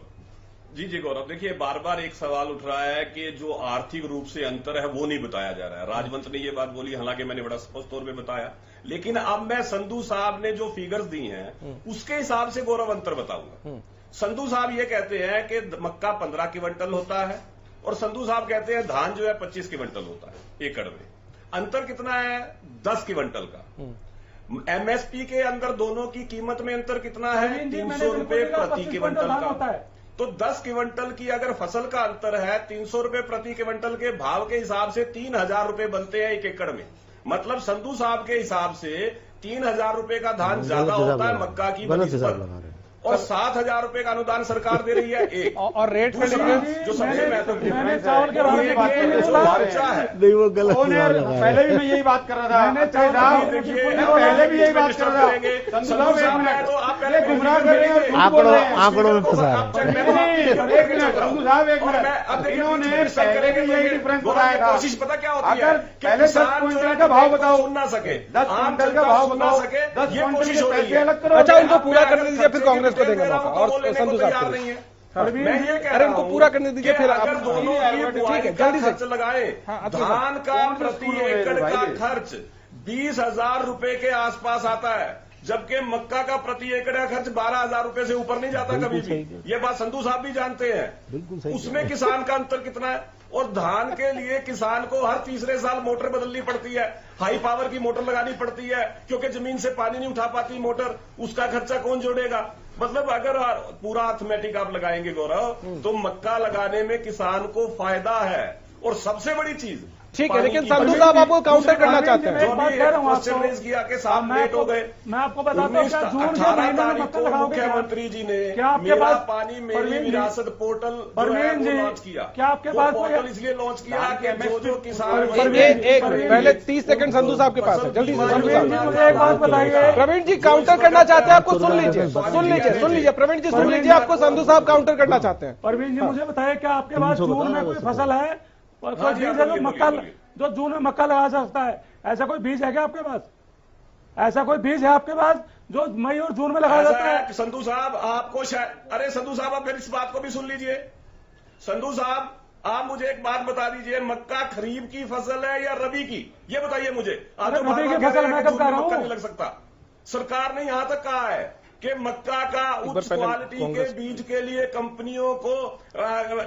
जी गौरव, देखिए बार बार एक सवाल उठ रहा है कि जो आर्थिक रूप से अंतर है वो नहीं बताया जा रहा है। राजवंत ने ये बात बोली, हालांकि मैंने बड़ा स्पष्ट तौर पे बताया, लेकिन अब मैं संधू साहब ने जो फिगर्स दी हैं उसके हिसाब से गौरव अंतर बताऊंगा। संधू साहब ये कहते हैं कि मक्का 15 क्विंटल होता है, और संधू साहब कहते हैं धान जो है 25 क्विंटल होता है एकड़ में। अंतर कितना है? 10 क्विंटल का। एमएसपी के अंदर दोनों की कीमत में अंतर कितना है? 300 रुपए प्रति क्विंटल का। तो 10 क्विंटल की अगर फसल का अंतर है, 300 रुपए प्रति क्विंटल के भाव के हिसाब से 3,000 रुपए बनते हैं 1 एकड़ में। मतलब संधू साहब के हिसाब से 3,000 रुपए का धान ज्यादा होता है मक्का की बनस्पत, और 7,000 रुपए का अनुदान सरकार दे रही है एक। और रेट में जो सबसे महत्वपूर्ण मैंने चावल के बारे में बात है, नहीं वो गलत, पहले भी मैं यही बात कर रहा था। मैंने पहले भी यही बात कर रहा था। तो आप पहले गुमराह कर रहे हैं, आंकड़ों में फंसा है। एक मिनट संधू साहब, एक मिनट। इन्होंने पहले भी यही डिफरेंस बताया था। कोशिश पता क्या होती है? अगर पहले 10 क्विंटल का भाव बताओ, सुन ना सके, 10 क्विंटल का भाव बताओ, 10 क्विंटल के पैसे अलग करो। अच्छा, उनको पूरा करने दीजिए, फिर कांग्रेस को देंगे मौका। और संधू साहब नहीं है, मैं ये कह रहा हूं, उनको पूरा करने दीजिए, फिर अगर दोनों ठीक है, जल्दी से खर्च लगाए। धान का प्रति एकड़ का खर्च 20,000 रुपए के आसपास आता है। जबकि मक्का का प्रति एकड़ का खर्च 12,000 रुपए से ऊपर नहीं जाता कभी भी। ये बात संधू साहब भी जानते हैं। उसमें किसान का अंतर कितना है। और धान के लिए किसान को हर तीसरे साल मोटर बदलनी पड़ती है, हाई पावर की मोटर लगानी पड़ती है, क्योंकि जमीन से पानी नहीं उठा पाती मोटर। उसका खर्चा कौन जोड़ेगा? मतलब अगर पूरा अर्थमेटिक आप लगाएंगे गौरव, तो मक्का लगाने में किसान को फायदा है। और सबसे बड़ी चीज ठीक है, लेकिन संधू साहब आपको काउंटर करना चाहते हैं। मैं आपको बताता हूँ, जून के महीने में मक्का लगाओगे मुख्यमंत्री जी ने क्या आपके पास पानी मेरी विरासत पोर्टल लॉन्च किया? क्या आपके पास पोर्टल इसलिए लॉन्च किया कि जो किसान पहले 30 सेकंड संधू साहब के पास है, जल्दी से संधू साहब मुझे एक बात बताइए। प्रवीण जी काउंटर करना चाहते हैं, आपको सुन लीजिए प्रवीण जी सुन लीजिए, आपको संधू साहब काउंटर करना चाहते हैं। प्रवीण जी मुझे बताइए, क्या आपके पास जून में कोई फसल है मक्का, जो जून में मक्का लगा सकता है? ऐसा कोई बीज है क्या आपके पास? ऐसा कोई बीज है आपके पास जो मई और जून में लगाया जाता है? संधू साहब आपको शायद, अरे संधू साहब आप फिर इस बात को भी सुन लीजिए। संधू साहब आप मुझे एक बात बता दीजिए, मक्का खरीफ की फसल है या रबी की? ये बताइए मुझे। आप तो रबी की फसल मैं कब कह रहा हूं? नहीं लग सकता। सरकार ने यहां तक कहा है कि मक्का का उच्च क्वालिटी के बीज के लिए कंपनियों को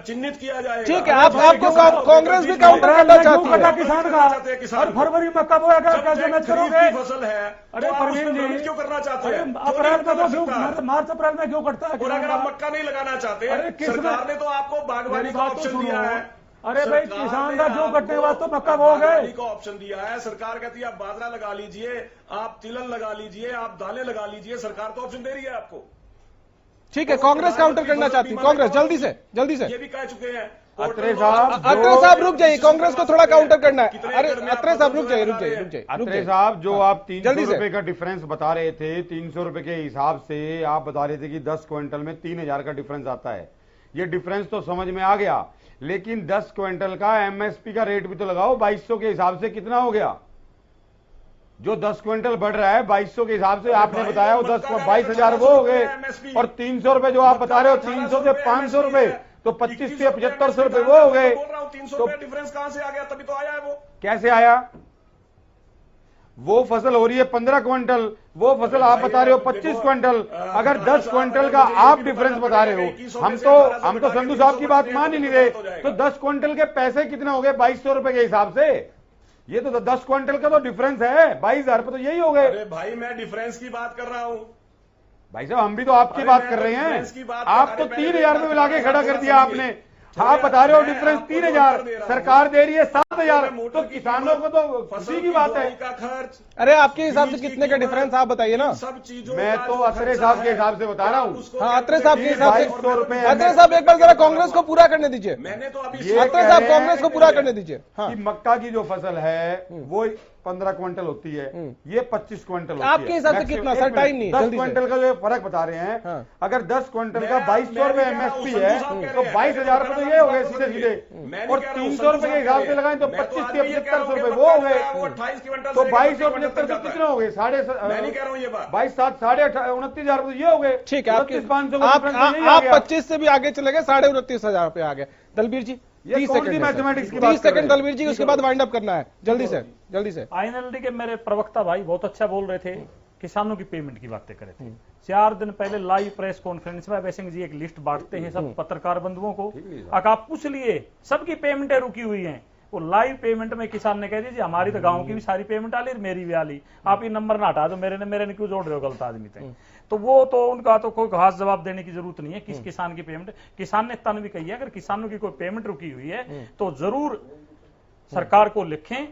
चिन्हित किया जाएगा। ठीक है, आपको कांग्रेस भी काउंटर करना चाहती है। किसान का और फरवरी में कब होगा? कैसे मैच करोगे? फसल है। अरे प्रवीण जी क्यों करना चाहते हैं? अप्रैल में तो मार्च अप्रैल में क्यों करता है? और अगर आप मक्का नहीं लगाना चाहते, सरकार ने तो आपको बागवानी का ऑप्शन दिया है। अरे भाई किसान का जो कटने के बाद तो मक्का हो गए का ऑप्शन दिया है। सरकार कहती है आप बाजरा लगा लीजिए, आप तिलहन लगा लीजिए, आप दालें लगा लीजिए। सरकार तो ऑप्शन दे रही है आपको। ठीक है, कांग्रेस काउंटर करना चाहती है। कांग्रेस जल्दी से ये भी कह चुके हैं। अत्रे साहब रुक जाइए, कांग्रेस को थोड़ा काउंटर करना है। अरे अत्रे साहब रुक जाइए। अत्रे साहब, जो आप 300 रुपए का डिफरेंस बता रहे थे, 300 रुपए के हिसाब से आप बता रहे थे कि 10 क्विंटल में 3,000 का डिफरेंस आता है। ये डिफरेंस तो समझ में आ गया, लेकिन 10 क्विंटल का एमएसपी का रेट भी तो लगाओ। 2200 के हिसाब से कितना हो गया? जो 10 क्विंटल बढ़ रहा है 2200 के हिसाब से आपने बताया, वो 22,000 वो हो गए। और 300 रुपए जो आप बता रहे हो, 300 से 500 रुपए, तो 25 से 7500 रुपए वो हो गए। 300 रुपए डिफरेंस कहां से आ गया? तभी तो आया है। वो कैसे आया? वो फसल हो रही है 15 क्विंटल, वो फसल आप बता रहे हो 25 क्विंटल। अगर 10 क्विंटल का आप डिफरेंस बता रहे हो, हम तो संधू साहब की बात मान ही नहीं रहे। तो 10 क्विंटल के पैसे कितने हो गए 2200 रुपए के हिसाब से? ये तो 10 क्विंटल का तो डिफरेंस है, 22,000 रुपए तो यही हो गए। अरे भाई मैं डिफरेंस की बात कर रहा हूं। भाई साहब हम भी तो आपकी बात कर रहे हैं। आप तो 3,000 में मिला के खड़ा कर दिया आपने। आप बता रहे हो डिफरेंस 3,000, सरकार दे रही है 7,000, तो किसानों को तो खुशी की बात है। का खर्च, अरे आपके हिसाब से कितने का डिफरेंस आप बताइए ना। सब चीजों मैं तो अत्रे साहब के हिसाब से बता रहा हूँ। हाँ, अत्रे साहब के हिसाब से 2200 रुपए। अत्रे साहब एक बार जरा कांग्रेस को पूरा करने दीजिए। मैंने तो अभी अत्रे साहब कांग्रेस को पूरा करने दीजिए। कि मक्का की जो फसल है वो 15 क्विंटल होती है, ये 25 क्विंटल होती है। आपके हिसाब से कितना सर? टाइम नहीं, 10 क्विंटल का जो फर्क बता रहे हैं। अगर 10 क्विंटल का 2200 रुपए एमएसपी है, तो 22,000 रुपए तो ये हो गए सीधे सीधे। और 300 रुपए के हिसाब से लगाएं तो 25 से 7500 रुपए वो हो गए। तो 22 और 75 से कितने हो गए? 22 7 29,000 रुपए ये हो गए। ठीक है, आप 25 से भी आगे चले गए, 29,500 रुपए आ गए। दलबीर जी 30 सेकंड मैथमेटिक्स की 30 सेकंड दलबीर जी, उसके बाद वाइंड अप करना है। जल्दी से आईएनएलडी के मेरे प्रवक्ता भाई बहुत अच्छा बोल रहे थे, किसानों की पेमेंट की बातें कर रहे थे। 4 दिन पहले लाइव प्रेस कॉन्फ्रेंस में अभय सिंह जी एक लिस्ट बांटते हैं सब पत्रकार बंधुओं को। अगर आप पूछ लिए सबकी पेमेंटें रुकी हुई हैं, वो लाइव पेमेंट में किसान ने कह दिया जी हमारी तो गांव की भी सारी पेमेंट आ ली, मेरी भी आ ली, आप ये नंबर ना हटा दो, मेरे ने क्यों जोड़ रहे हो गलत आदमी तक। तो वो तो उनका तो कोई खास जवाब देने की जरूरत नहीं है। किस किसान की पेमेंट, किसान ने तन भी कही है, अगर किसानों की कोई पेमेंट रुकी हुई है तो जरूर सरकार को लिखें।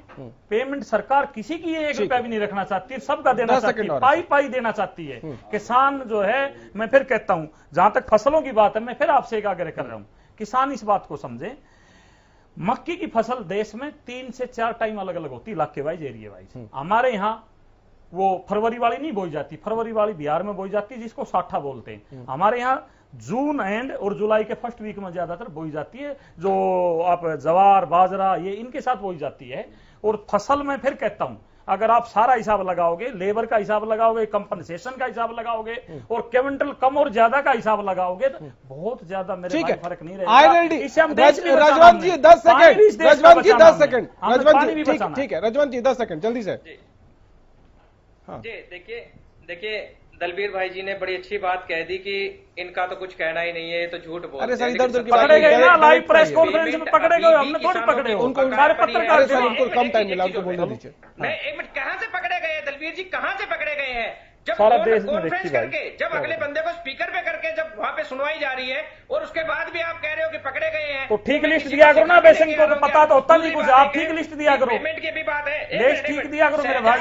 पेमेंट सरकार किसी की 1 रुपया भी नहीं रखना चाहती, सबका देना चाहती है, पाई देना चाहती है। किसान जो है, मैं फिर कहता हूं, जहां तक फसलों की बात है, मैं फिर आपसे एक आग्रह कर रहा हूं, किसान इस बात को समझे। मक्की की फसल देश में 3 से 4 टाइम अलग अलग होती है, इलाके वाइज, एरिया वाइज। हमारे यहाँ वो फरवरी वाली नहीं बोई जाती, फरवरी वाली बिहार में बोई जाती है जिसको साठा बोलते हैं। हमारे यहाँ जून एंड और जुलाई के फर्स्ट वीक में ज्यादातर बोई जाती है, जो आप जवार बाजरा ये इनके साथ बोई जाती है। और फसल में फिर कहता हूं, अगर आप सारा हिसाब लगाओगे, लेबर का हिसाब लगाओगे, कंपनसेशन का हिसाब लगाओगे और क्विंटल कम और ज्यादा का हिसाब लगाओगे तो बहुत ज्यादा मेरे भाई फर्क नहीं रहेगा। इससे हम रजवंत जी 10 सेकंड, रजवंत जी 10 सेकंड, रजवंत जी ठीक है, रजवंत जी 10 सेकंड जल्दी से। जी देखिए, देखिए दलबीर भाई जी ने बड़ी अच्छी बात कह दी कि इनका तो कुछ कहना ही नहीं है, ये तो झूठ बोलते हैं। अरे सर इधर उधर की पकड़े गए ना, लाइव प्रेस कॉन्फ्रेंस में पकड़े गए, हमने थोड़ी पकड़े हो, उनको हमारे पत्रकार सर उनको कम टाइम मिला, उनको बोलने दीजिए। मैं एक मिनट, कहाँ से पकड़े गए हैं दलबीर जी, कहाँ से पकड़े गए हैं? जब सारा देश में कॉन्फ्रेंस देखी भाई। करके, जब अगले बंदे को स्पीकर पे करके जब वहां पे सुनवाई जा रही है और उसके बाद भी आप कह रहे हो कि पकड़े गए हैं, तो ठीक लिस्ट दिया करो ना, बेसिक को तो पता तो होता नहीं कुछ, आप ठीक लिस्ट दिया करो, पेमेंट की भी बात है, लिस्ट ठीक दिया करो मेरे भाई।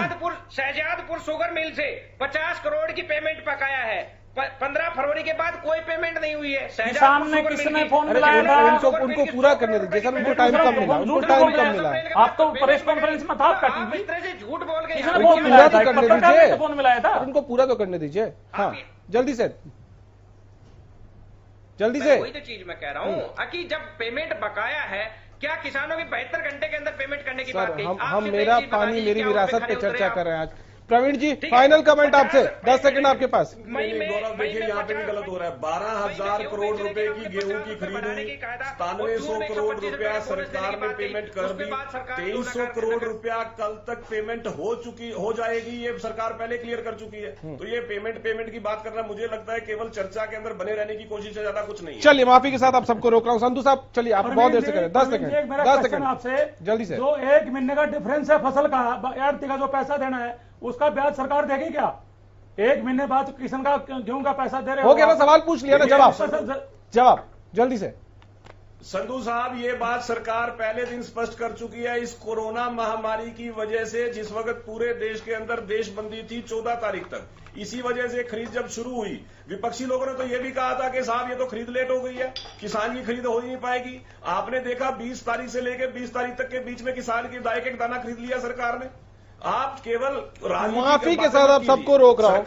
शहजादपुर शुगर मिल से 50 करोड़ की पेमेंट पकाया है, 15 फरवरी के बाद कोई पेमेंट नहीं हुई है। किसान ने किसने फोन मिलाया था? उनको पूरा करने दीजिए सर, उनको टाइम कम मिला, उनको टाइम कम मिला। आप तो प्रेस कॉन्फ्रेंस में था, आप इस तरह से झूठ बोल के पूरा तो करने दीजिए, फोन मिलाया था, उनको पूरा तो करने दीजिए। हाँ जल्दी से वही तो चीज मैं कह रहा हूँ कि जब पेमेंट बकाया है, क्या किसानों की 72 घंटे के अंदर पेमेंट करने की बात कही? हम मेरा पानी मेरी विरासत पे चर्चा कर रहे हैं आज। प्रवीण जी फाइनल कमेंट आपसे, 10 सेकंड आपके पास। गौरव देखिए यहाँ पे भी गलत हो रहा है। 12,000 करोड़ रुपए की गेहूं की खरीद हुई, 9700 करोड़ रुपया सरकार ने पेमेंट कर दी, 2300 करोड़ रुपया कल तक पेमेंट हो जाएगी, ये सरकार पहले क्लियर कर चुकी है। तो ये पेमेंट की बात करना मुझे लगता है केवल चर्चा के अंदर बने रहने की कोशिश है, ज्यादा कुछ नहीं है। चलिए माफी के साथ आप सबको रोक रहा हूँ। संधू साहब चलिए, आप बहुत देर से करें, 10 सेकंड 10 सेकंड आपसे जल्दी से। जो 1 महीने का डिफरेंस है फसल का, आढ़ती का जो पैसा देना है उसका ब्याज सरकार देगी क्या? 1 महीने बाद किसान का गेहूं का पैसा दे रहे हो गया ना, सवाल पूछ लिया ना, जवाब जल्दी से। संधू साहब ये बात सरकार पहले दिन स्पष्ट कर चुकी है। इस कोरोना महामारी की वजह से जिस वक्त पूरे देश के अंदर देशबंदी थी 14 तारीख तक, इसी वजह से खरीद जब शुरू हुई, विपक्षी लोगों ने तो ये भी कहा था कि साहब ये तो खरीद लेट हो गई है, किसान की खरीद हो ही नहीं पाएगी। आपने देखा 20 तारीख से लेकर 20 तारीख तक के बीच में किसान की दाई एक दाना खरीद लिया सरकार ने। आप केवल माफी के साथ आप सबको रोक रहा हूं,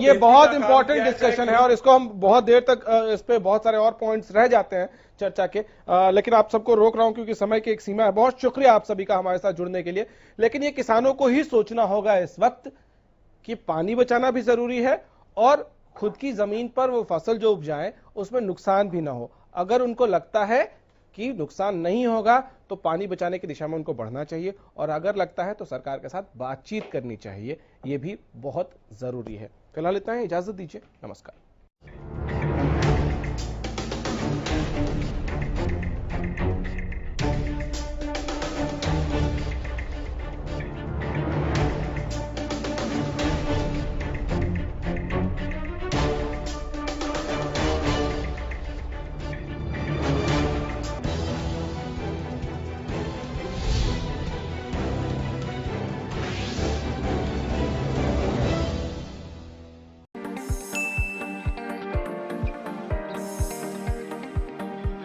ये बहुत इंपॉर्टेंट डिस्कशन है और इसको हम बहुत देर तक इस पे बहुत सारे और पॉइंट्स रह जाते हैं चर्चा के, लेकिन आप सबको रोक रहा हूं क्योंकि समय की एक सीमा है। बहुत शुक्रिया आप सभी का हमारे साथ जुड़ने के लिए। लेकिन ये किसानों को ही सोचना होगा इस वक्त कि पानी बचाना भी जरूरी है और खुद की जमीन पर वो फसल जो उपजाएं उसमें नुकसान भी ना हो। अगर उनको लगता है कि नुकसान नहीं होगा तो पानी बचाने की दिशा में उनको बढ़ना चाहिए, और अगर लगता है तो सरकार के साथ बातचीत करनी चाहिए, यह भी बहुत जरूरी है। फिलहाल इतना ही, इजाजत दीजिए, नमस्कार।